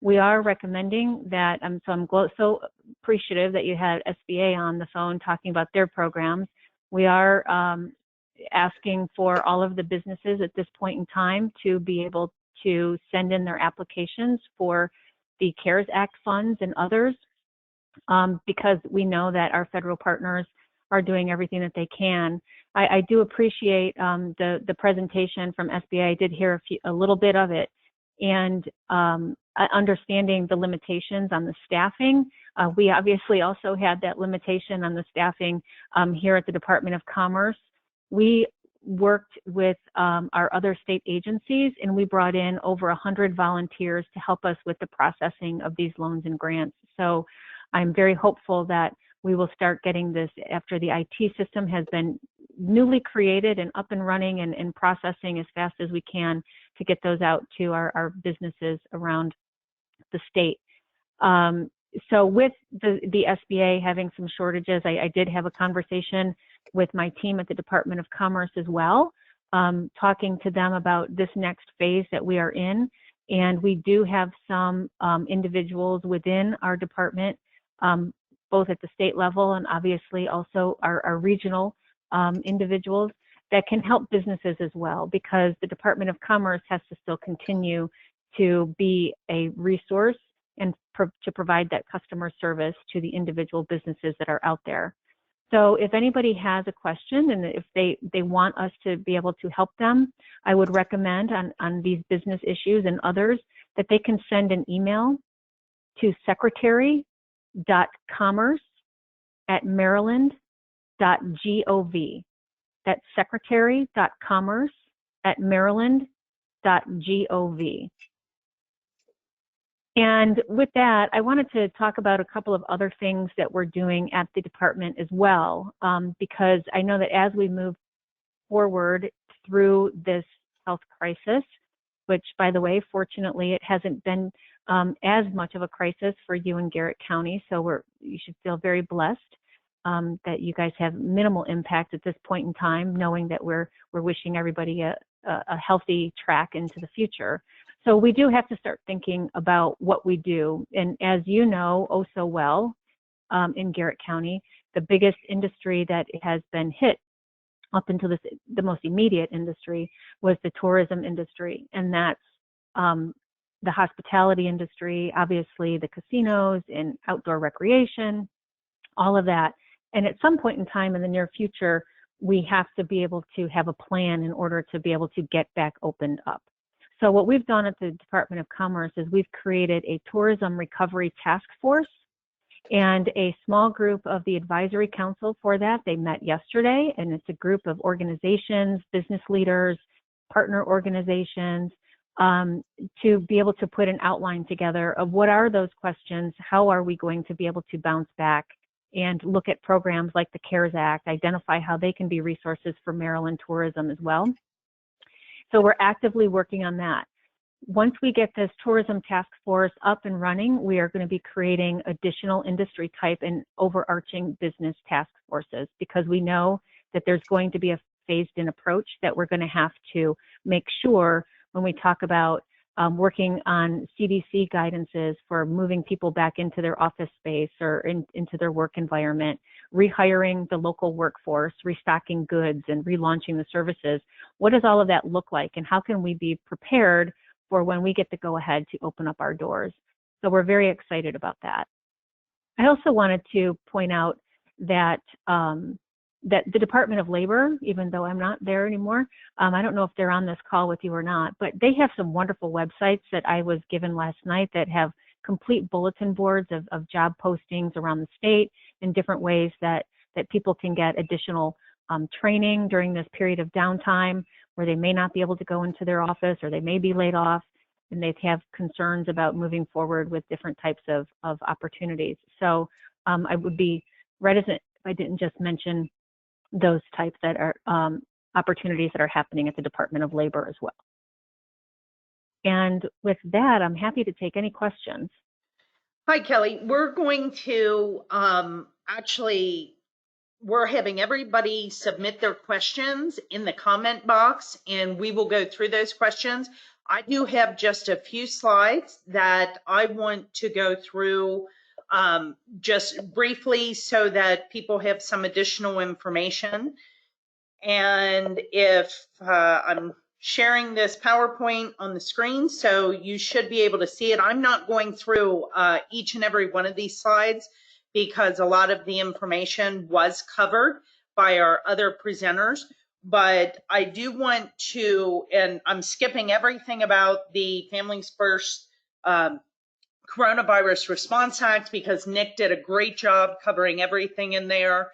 We are recommending that, so I'm so appreciative that you had SBA on the phone talking about their programs. We are asking for all of the businesses at this point in time to be able to send in their applications for the CARES Act funds and others, because we know that our federal partners are doing everything that they can. I do appreciate the presentation from SBA. I did hear a little bit of it, and understanding the limitations on the staffing. We obviously also had that limitation on the staffing here at the Department of Commerce. We worked with our other state agencies, and we brought in over 100 volunteers to help us with the processing of these loans and grants. So I'm very hopeful that we will start getting this after the IT system has been newly created and up and running and processing as fast as we can to get those out to our businesses around the state. So with the SBA having some shortages, I did have a conversation with my team at the Department of Commerce as well, talking to them about this next phase that we are in. And we do have some individuals within our department, both at the state level and obviously also our regional individuals that can help businesses as well, because the Department of Commerce has to still continue to be a resource and to provide that customer service to the individual businesses that are out there. So if anybody has a question and if they want us to be able to help them, I would recommend on these business issues and others that they can send an email to secretary.commerce@maryland.gov. That's secretary.commerce@maryland.gov. And with that, I wanted to talk about a couple of other things that we're doing at the department as well, because I know that as we move forward through this health crisis, which, by the way, fortunately, it hasn't been as much of a crisis for you in Garrett County, so you should feel very blessed that you guys have minimal impact at this point in time, knowing that we're wishing everybody a healthy track into the future. So we do have to start thinking about what we do. And as you know, oh so well, in Garrett County, the biggest industry that has been hit up until the most immediate industry was the tourism industry. And that's the hospitality industry, obviously the casinos and outdoor recreation, all of that. And at some point in time in the near future, we have to be able to have a plan in order to be able to get back opened up. So what we've done at the Department of Commerce is we've created a tourism recovery task force and a small group of the advisory council for that. They met yesterday, and it's a group of organizations, business leaders, partner organizations, to be able to put an outline together of what are those questions, how are we going to be able to bounce back and look at programs like the CARES Act, identify how they can be resources for Maryland tourism as well. So we're actively working on that. Once we get this tourism task force up and running, we are going to be creating additional industry type and overarching business task forces, because we know that there's going to be a phased in approach that we're going to have to make sure when we talk about working on CDC guidances for moving people back into their office space or into their work environment, rehiring the local workforce, restocking goods, and relaunching the services. What does all of that look like, and how can we be prepared for when we get the go-ahead to open up our doors? So we're very excited about that. I also wanted to point out that that the Department of Labor, even though I'm not there anymore, I don't know if they're on this call with you or not, but they have some wonderful websites that I was given last night that have complete bulletin boards of job postings around the state in different ways that people can get additional training during this period of downtime where they may not be able to go into their office or they may be laid off and they have concerns about moving forward with different types of opportunities. So I would be reticent if I didn't just mention those types that are opportunities that are happening at the Department of Labor as well. And with that, I'm happy to take any questions. Hi, Kelly. We're going to we're having everybody submit their questions in the comment box, and we will go through those questions. I do have just a few slides that I want to go through just briefly so that people have some additional information. And if I'm sharing this PowerPoint on the screen, so you should be able to see it. I'm not going through each and every one of these slides because a lot of the information was covered by our other presenters, but I do want to, and I'm skipping everything about the Families First Coronavirus Response Act because Nick did a great job covering everything in there.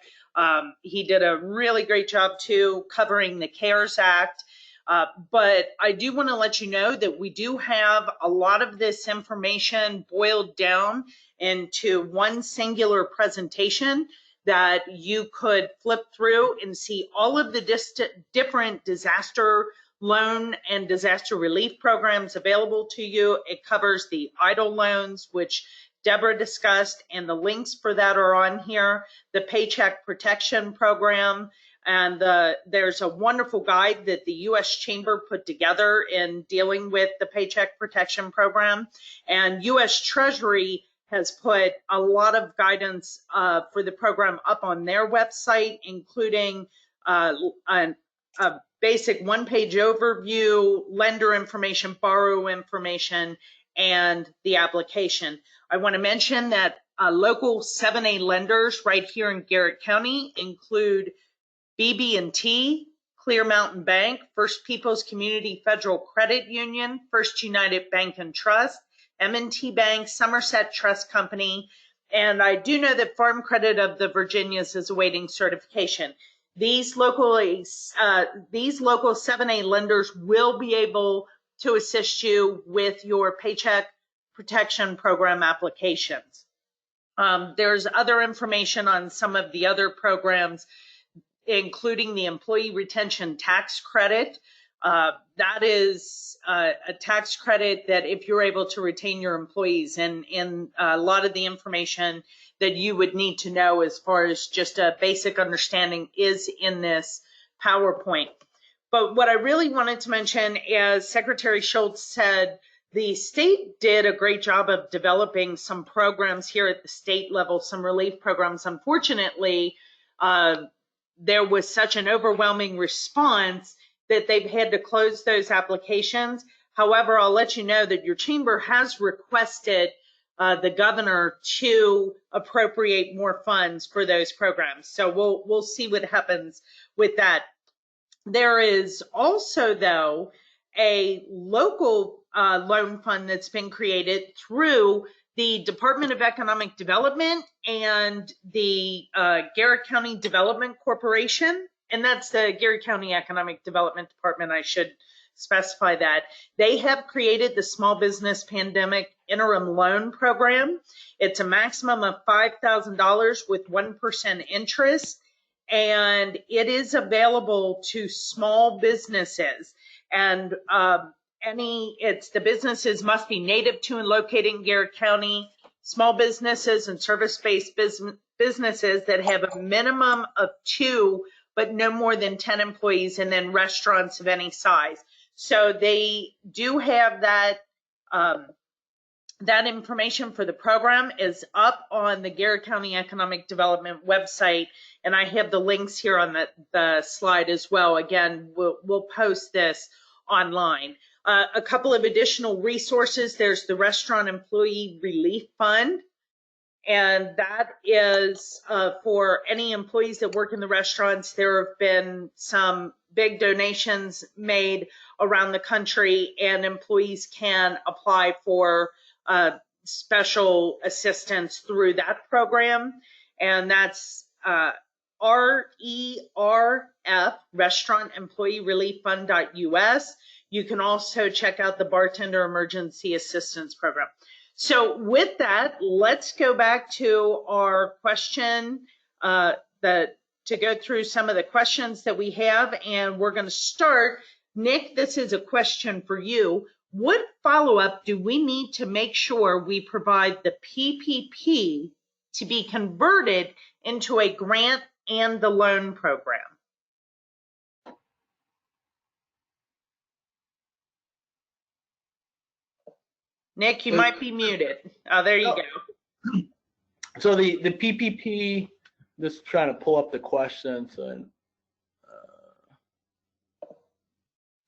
He did a really great job too covering the CARES Act. But I do want to let you know that we do have a lot of this information boiled down into one singular presentation that you could flip through and see all of the different disaster loan and disaster relief programs available to you. It covers the EIDL loans, which Debra discussed, and the links for that are on here, the Paycheck Protection Program, and there's a wonderful guide that the U.S. Chamber put together in dealing with the Paycheck Protection Program, and U.S. Treasury has put a lot of guidance for the program up on their website, including a basic one-page overview, lender information, borrower information, and the application. I want to mention that local 7A lenders right here in Garrett County include BB&T, Clear Mountain Bank, First People's Community Federal Credit Union, First United Bank and Trust, M&T Bank, Somerset Trust Company, and I do know that Farm Credit of the Virginias is awaiting certification. These local 7A lenders will be able to assist you with your Paycheck Protection Program applications. There's other information on some of the other programs, including the Employee Retention Tax Credit. That is a tax credit that if you're able to retain your employees, and a lot of the information that you would need to know as far as just a basic understanding is in this PowerPoint. But what I really wanted to mention, as Secretary Schulz said, the state did a great job of developing some programs here at the state level, some relief programs. Unfortunately, there was such an overwhelming response that they've had to close those applications. However, I'll let you know that your chamber has requested the governor to appropriate more funds for those programs. So we'll see what happens with that. There is also, though, a local loan fund that's been created through the Department of Economic Development and the Garrett County Development Corporation, and that's the Garrett County Economic Development Department, I should specify that. They have created the Small Business Pandemic Interim Loan Program. It's a maximum of $5,000 with 1% interest, and it is available to small businesses. And the businesses must be native to and located in Garrett County, small businesses and service-based businesses that have a minimum of 2, but no more than 10 employees, and then restaurants of any size. So they do have that. That information for the program is up on the Garrett County Economic Development website, and I have the links here on the slide as well. Again, we'll post this online. A couple of additional resources. There's the Restaurant Employee Relief Fund, and that is for any employees that work in the restaurants. There have been some big donations made around the country, and employees can apply for special assistance through that program. And that's RERF, Restaurant Employee Relief Fund.us. You can also check out the Bartender Emergency Assistance Program. So with that, let's go back to our question, to go through some of the questions that we have, and we're going to start. Nick, this is a question for you. What follow-up do we need to make sure we provide the PPP to be converted into a grant and the loan program? Nick, you might be muted. Oh, there you go. So the PPP, just trying to pull up the questions. And,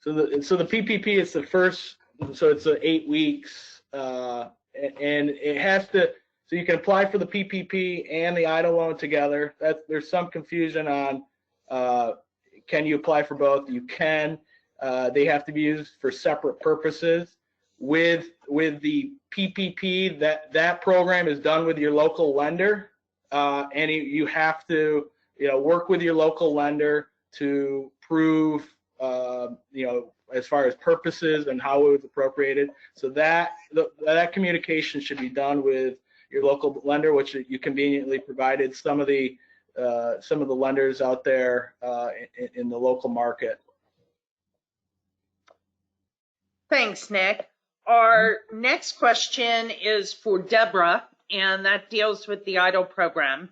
so the PPP is the first, so it's 8 weeks, and it has to, so you can apply for the PPP and the EIDL loan together. There's some confusion on, can you apply for both? You can. They have to be used for separate purposes. With the PPP, that program is done with your local lender, and you have to work with your local lender to prove as far as purposes and how it was appropriated. So that communication should be done with your local lender, which you conveniently provided some of the lenders out there in the local market. Thanks, Nick. Our next question is for Debra, and that deals with the EIDL program.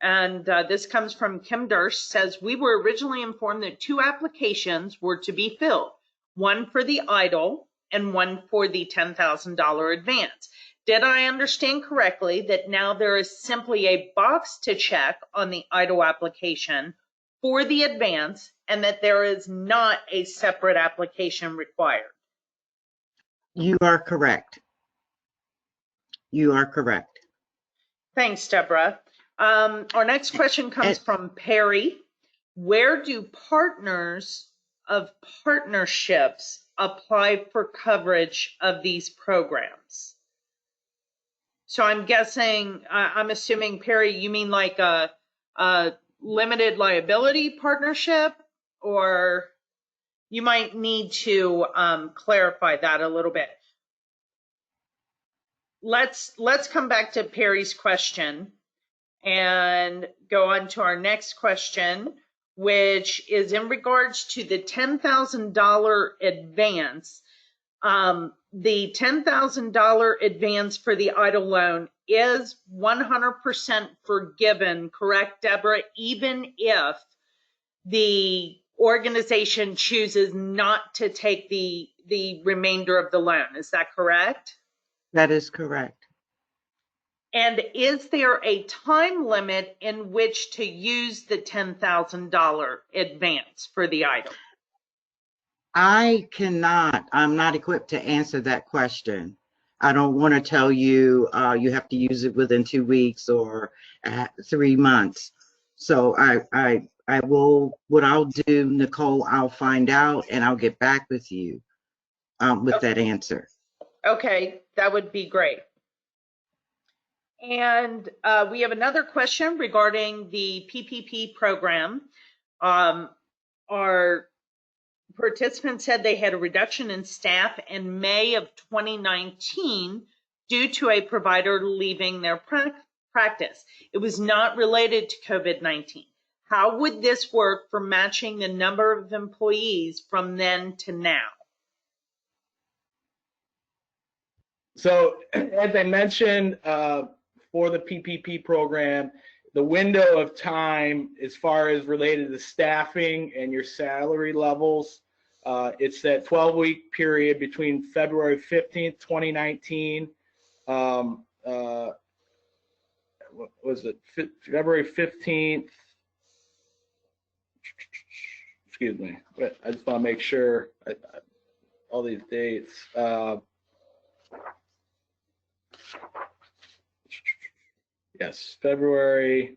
And this comes from Kim Durst, says, we were originally informed that 2 applications were to be filled, one for the EIDL and one for the $10,000 advance. Did I understand correctly that now there is simply a box to check on the EIDL application for the advance, and that there is not a separate application required? You are correct. You are correct. Thanks, Debra. Our next question comes from Perry. Where do partners of partnerships apply for coverage of these programs? So I'm guessing, I'm assuming, Perry, you mean like a limited liability partnership, or you might need to clarify that a little bit. Let's come back to Perry's question and go on to our next question, which is in regards to the $10,000 advance. The $10,000 advance for the EIDL loan is 100% forgiven, correct, Deborah? Even if the organization chooses not to take the remainder of the loan, is that correct? That is correct. And is there a time limit in which to use the $10,000 advance for the EIDL? I'm not equipped to answer that question. I don't want to tell you you have to use it within 2 weeks or 3 months. So I will, what I'll do, Nicole, I'll find out and I'll get back with you with that answer. Okay, that would be great. And we have another question regarding the PPP program. Our participant said they had a reduction in staff in May of 2019 due to a provider leaving their practice. It was not related to COVID-19. How would this work for matching the number of employees from then to now? So as I mentioned, for the PPP program, the window of time as far as related to staffing and your salary levels, it's that 12-week period between February 15th, 2019, what was it, February 15th, excuse me, I just want to make sure, all these dates. Yes, February.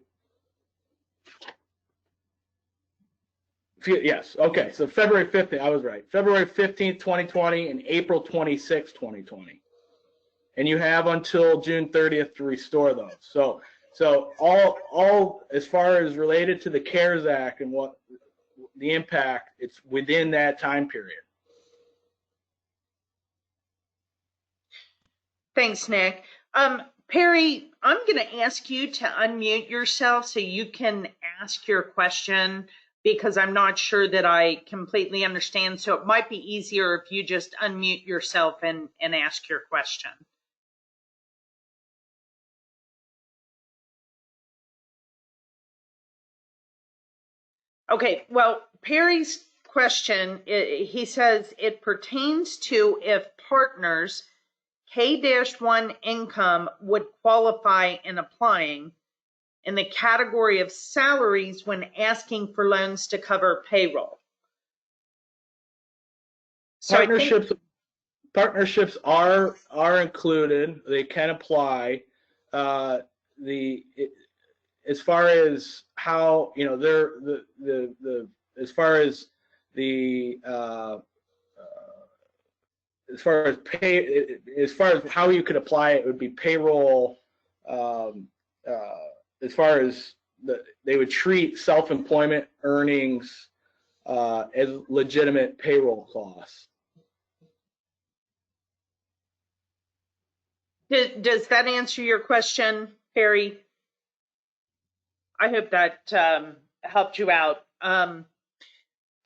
Yes, okay, so February 15th, I was right. February 15th, 2020 and April 26th, 2020. And you have until June 30th to restore those. So all as far as related to the CARES Act and what the impact, it's within that time period. Thanks, Nick. Perry, I'm going to ask you to unmute yourself so you can ask your question, because I'm not sure that I completely understand. So it might be easier if you just unmute yourself and ask your question. Okay, well, Perry's question, he says it pertains to if partners K-1 income would qualify in applying in the category of salaries when asking for loans to cover payroll. So partnerships are included. They can apply. As far as how, you know, as far as how you could apply it, would be payroll. As far as they would treat self-employment earnings as legitimate payroll costs. Does that answer your question, Perry? I hope that helped you out.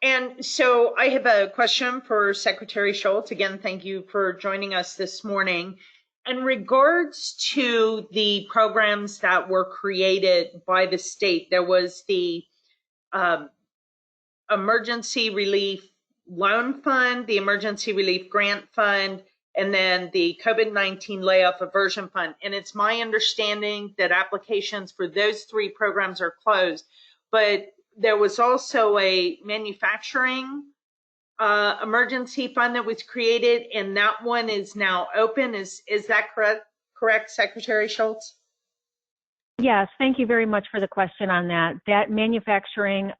And so I have a question for Secretary Schulz. Again, thank you for joining us this morning. In regards to the programs that were created by the state, there was the Emergency Relief Loan Fund, the Emergency Relief Grant Fund, and then the COVID-19 Layoff Aversion Fund. And it's my understanding that applications for those three programs are closed, but there was also a manufacturing emergency fund that was created, and that one is now open. Is that correct, Secretary Schulz? Yes, thank you very much for the question on that. That manufacturing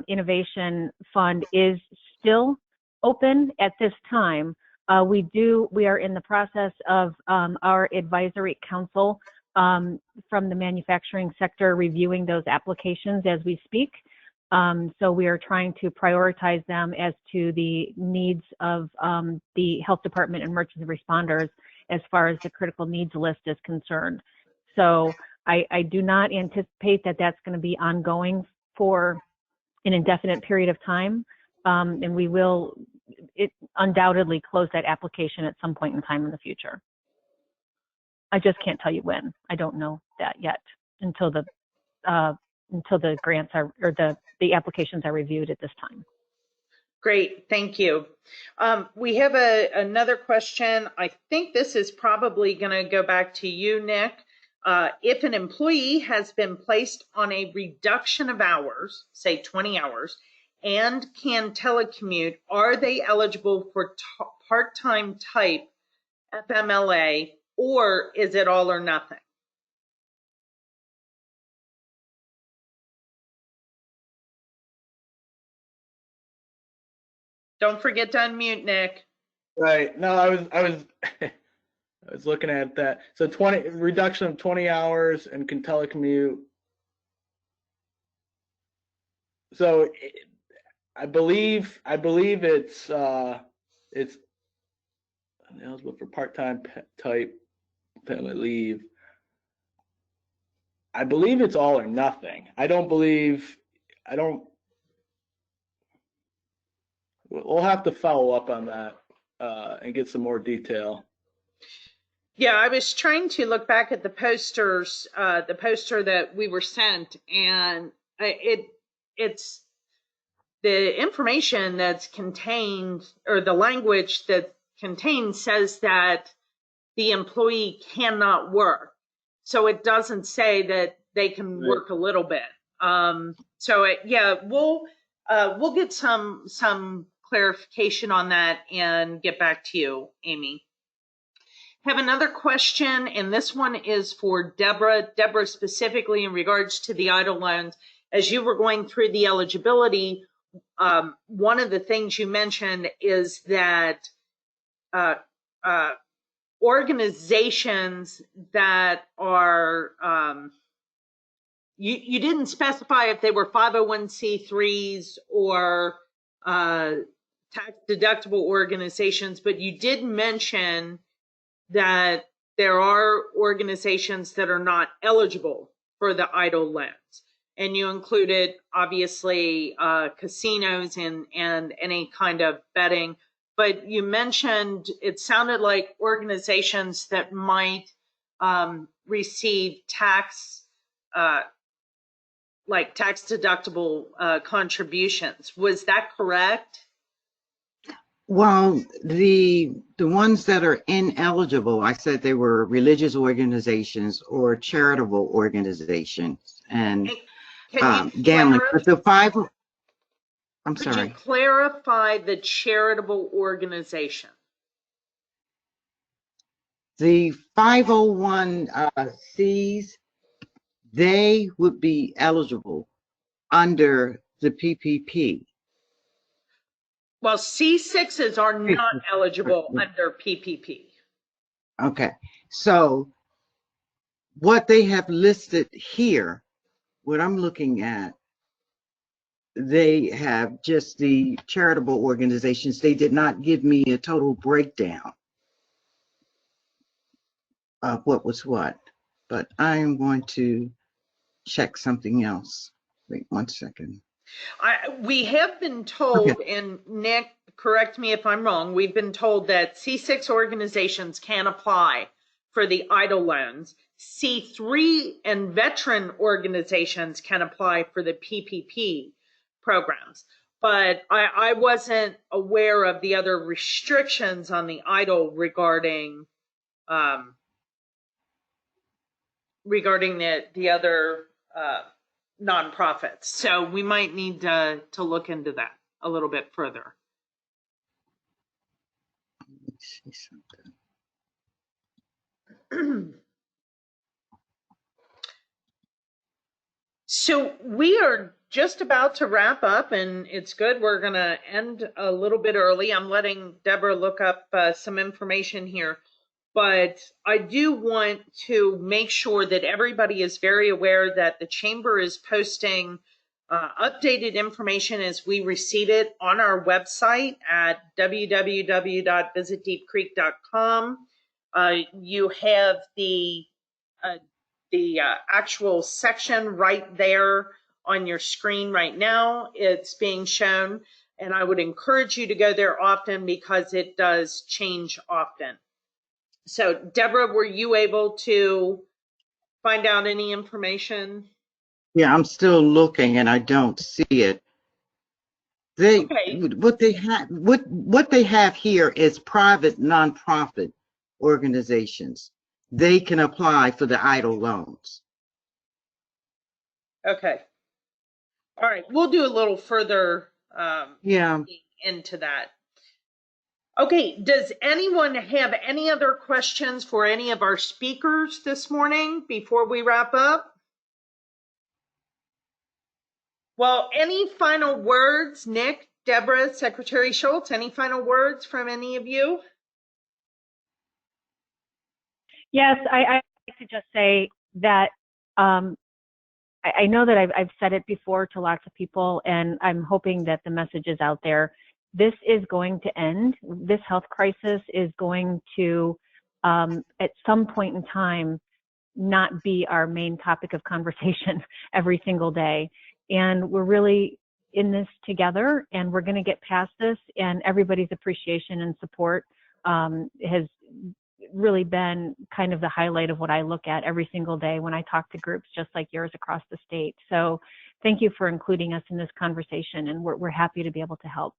innovation fund is still open at this time. We are in the process of our advisory council from the manufacturing sector reviewing those applications as we speak. So we are trying to prioritize them as to the needs of the health department and emergency responders as far as the critical needs list is concerned. So I do not anticipate that that's going to be ongoing for an indefinite period of time. And we will undoubtedly close that application at some point in time in the future. I just can't tell you when. I don't know that yet until the grants are, or the applications are reviewed at this time. Great, thank you. We have another question. I think this is probably going to go back to you, Nick. If an employee has been placed on a reduction of hours, say 20 hours, and can telecommute, are they eligible for part-time type FMLA, or is it all or nothing? Don't forget to unmute, Nick. Right. No, I was I was looking at that. So reduction of 20 hours and can telecommute. So I believe it's eligible for part-time type family leave. I believe it's all or nothing. We'll have to follow up on that and get some more detail. Yeah, I was trying to look back at the posters, the poster that we were sent, and it's the information that's contained, or the language that contained says that the employee cannot work. So it doesn't say that they can work a little bit. Yeah, we'll get some clarification on that and get back to you, Amy. Have another question, and this one is for Debra. Debra, specifically in regards to the EIDL loans, as you were going through the eligibility, one of the things you mentioned is that organizations that are, you didn't specify if they were 501c3s or tax-deductible organizations, but you did mention that there are organizations that are not eligible for the EIDL loans. And you included, obviously, casinos and any kind of betting. But you mentioned, it sounded like organizations that might receive tax, like tax-deductible contributions. Was that correct? Well, the ones that are ineligible, I said they were religious organizations or charitable organizations and gambling. But the I'm sorry. Could you clarify the charitable organization? The 501Cs, they would be eligible under the PPP. Well, C6s are not eligible under PPP. Okay, so what they have listed here, what I'm looking at, they have just the charitable organizations. They did not give me a total breakdown of what was what, but I'm going to check something else. Wait 1 second. We have been told, okay, and Nick, correct me if I'm wrong, we've been told that C6 organizations can apply for the EIDL loans. C3 and veteran organizations can apply for the PPP programs. But I wasn't aware of the other restrictions on the EIDL regarding the other nonprofits. So we might need to look into that a little bit further. Let me see something. So we are just about to wrap up, and it's good. We're going to end a little bit early. I'm letting Deborah look up some information here, but I do want to make sure that everybody is very aware that the Chamber is posting updated information as we receive it on our website at www.visitdeepcreek.com. You have the actual section right there on your screen right now. It's being shown, and I would encourage you to go there often because it does change often. So, Deborah, were you able to find out any information? Yeah, I'm still looking and I don't see it. Okay. What they have here is private nonprofit organizations. They can apply for the EIDL loans. Okay. All right. We'll do a little further Yeah. into that. Okay. Does anyone have any other questions for any of our speakers this morning before we wrap up? Well, any final words, Nick, Deborah, Secretary Schulz, any final words from any of you? Yes, I'd like to just say that I know that I've said it before to lots of people, and I'm hoping that the message is out there. This is going to end. This health crisis is going to, at some point in time, not be our main topic of conversation every single day. And we're really in this together, and we're going to get past this, and everybody's appreciation and support has really been kind of the highlight of what I look at every single day when I talk to groups just like yours across the state. So thank you for including us in this conversation, and we're happy to be able to help.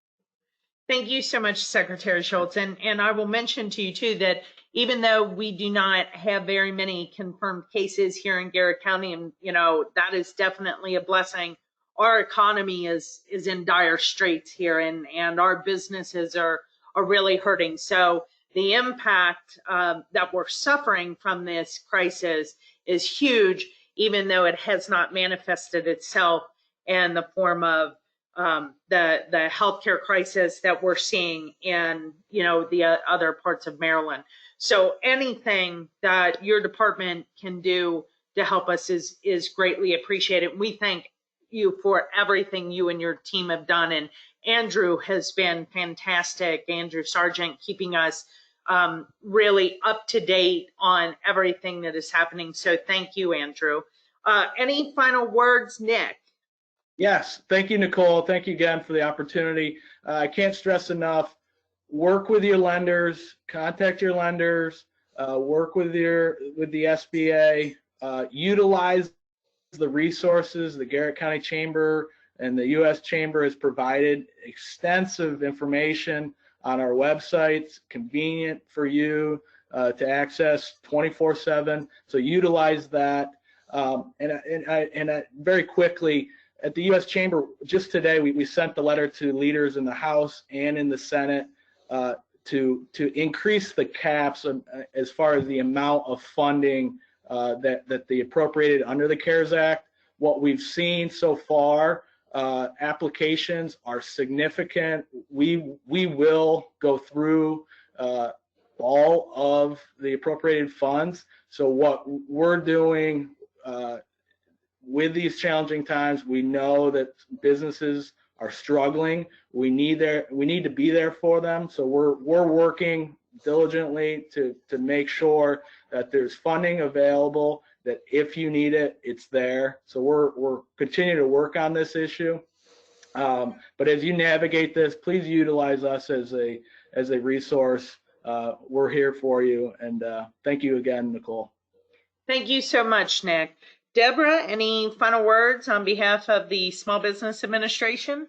Thank you so much, Secretary Schulz. And I will mention to you too that even though we do not have very many confirmed cases here in Garrett County, and that is definitely a blessing, our economy is in dire straits here, and our businesses are really hurting. So the impact that we're suffering from this crisis is huge, even though it has not manifested itself in the form of the healthcare crisis that we're seeing in the other parts of Maryland. So anything that your department can do to help us is greatly appreciated. We thank you for everything you and your team have done, and Andrew has been fantastic. Andrew Sargent, keeping us really up to date on everything that is happening. So thank you, Andrew. Any final words, Nick? Yes, thank you, Nicole. Thank you again for the opportunity. I can't stress enough, work with your lenders, contact your lenders, work with the SBA, utilize the resources the Garrett County Chamber and the U.S. Chamber has provided extensive information on our websites, convenient for you to access 24/7. So utilize that. And very quickly, at the U.S. Chamber, just today, we sent the letter to leaders in the House and in the Senate to increase the caps as far as the amount of funding that they appropriated under the CARES Act. What we've seen so far, applications are significant. We will go through all of the appropriated funds. So what we're doing with these challenging times, we know that businesses are struggling. We need to be there for them. So we're working diligently to make sure that there's funding available, that if you need it, it's there. So we're continuing to work on this issue. But as you navigate this, please utilize us as a resource. We're here for you, and thank you again, Nicole. Thank you so much, Nick. Deborah, any final words on behalf of the Small Business Administration?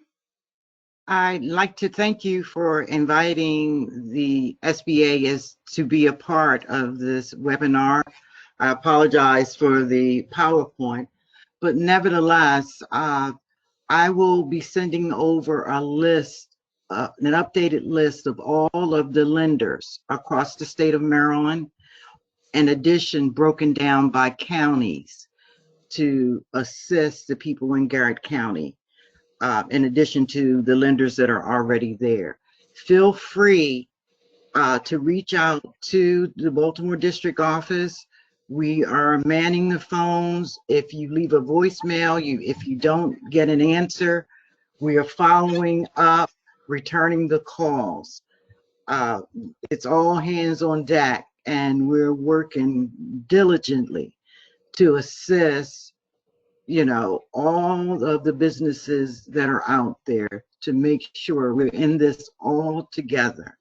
I'd like to thank you for inviting the SBA to be a part of this webinar. I apologize for the PowerPoint, but nevertheless, I will be sending over a list, an updated list of all of the lenders across the state of Maryland, in addition broken down by counties. to assist the people in Garrett County, in addition to the lenders that are already there. Feel free to reach out to the Baltimore District Office. We are manning the phones. If you leave a voicemail, if you don't get an answer, we are following up, returning the calls. It's all hands on deck, and we're working diligently to assist, all of the businesses that are out there to make sure we're in this all together.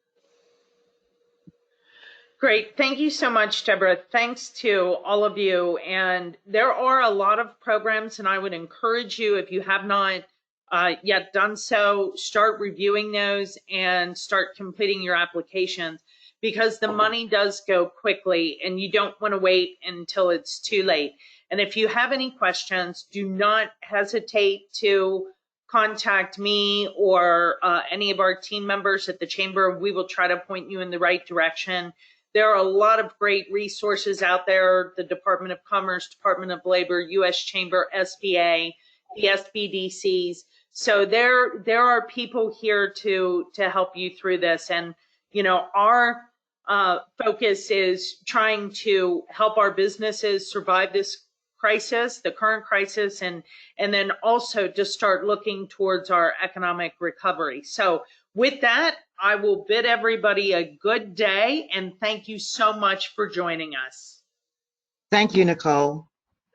Great. Thank you so much, Deborah. Thanks to all of you. And there are a lot of programs, and I would encourage you, if you have not yet done so, start reviewing those and start completing your applications, because the money does go quickly and you don't want to wait until it's too late. And if you have any questions, do not hesitate to contact me or any of our team members at the Chamber. We will try to point you in the right direction. There are a lot of great resources out there, the Department of Commerce, Department of Labor, U.S. Chamber, SBA, the SBDCs. So there are people here to help you through this. And, our focus is trying to help our businesses survive this crisis, the current crisis, and then also to start looking towards our economic recovery. So with that, I will bid everybody a good day, and thank you so much for joining us. Thank you, Nicole.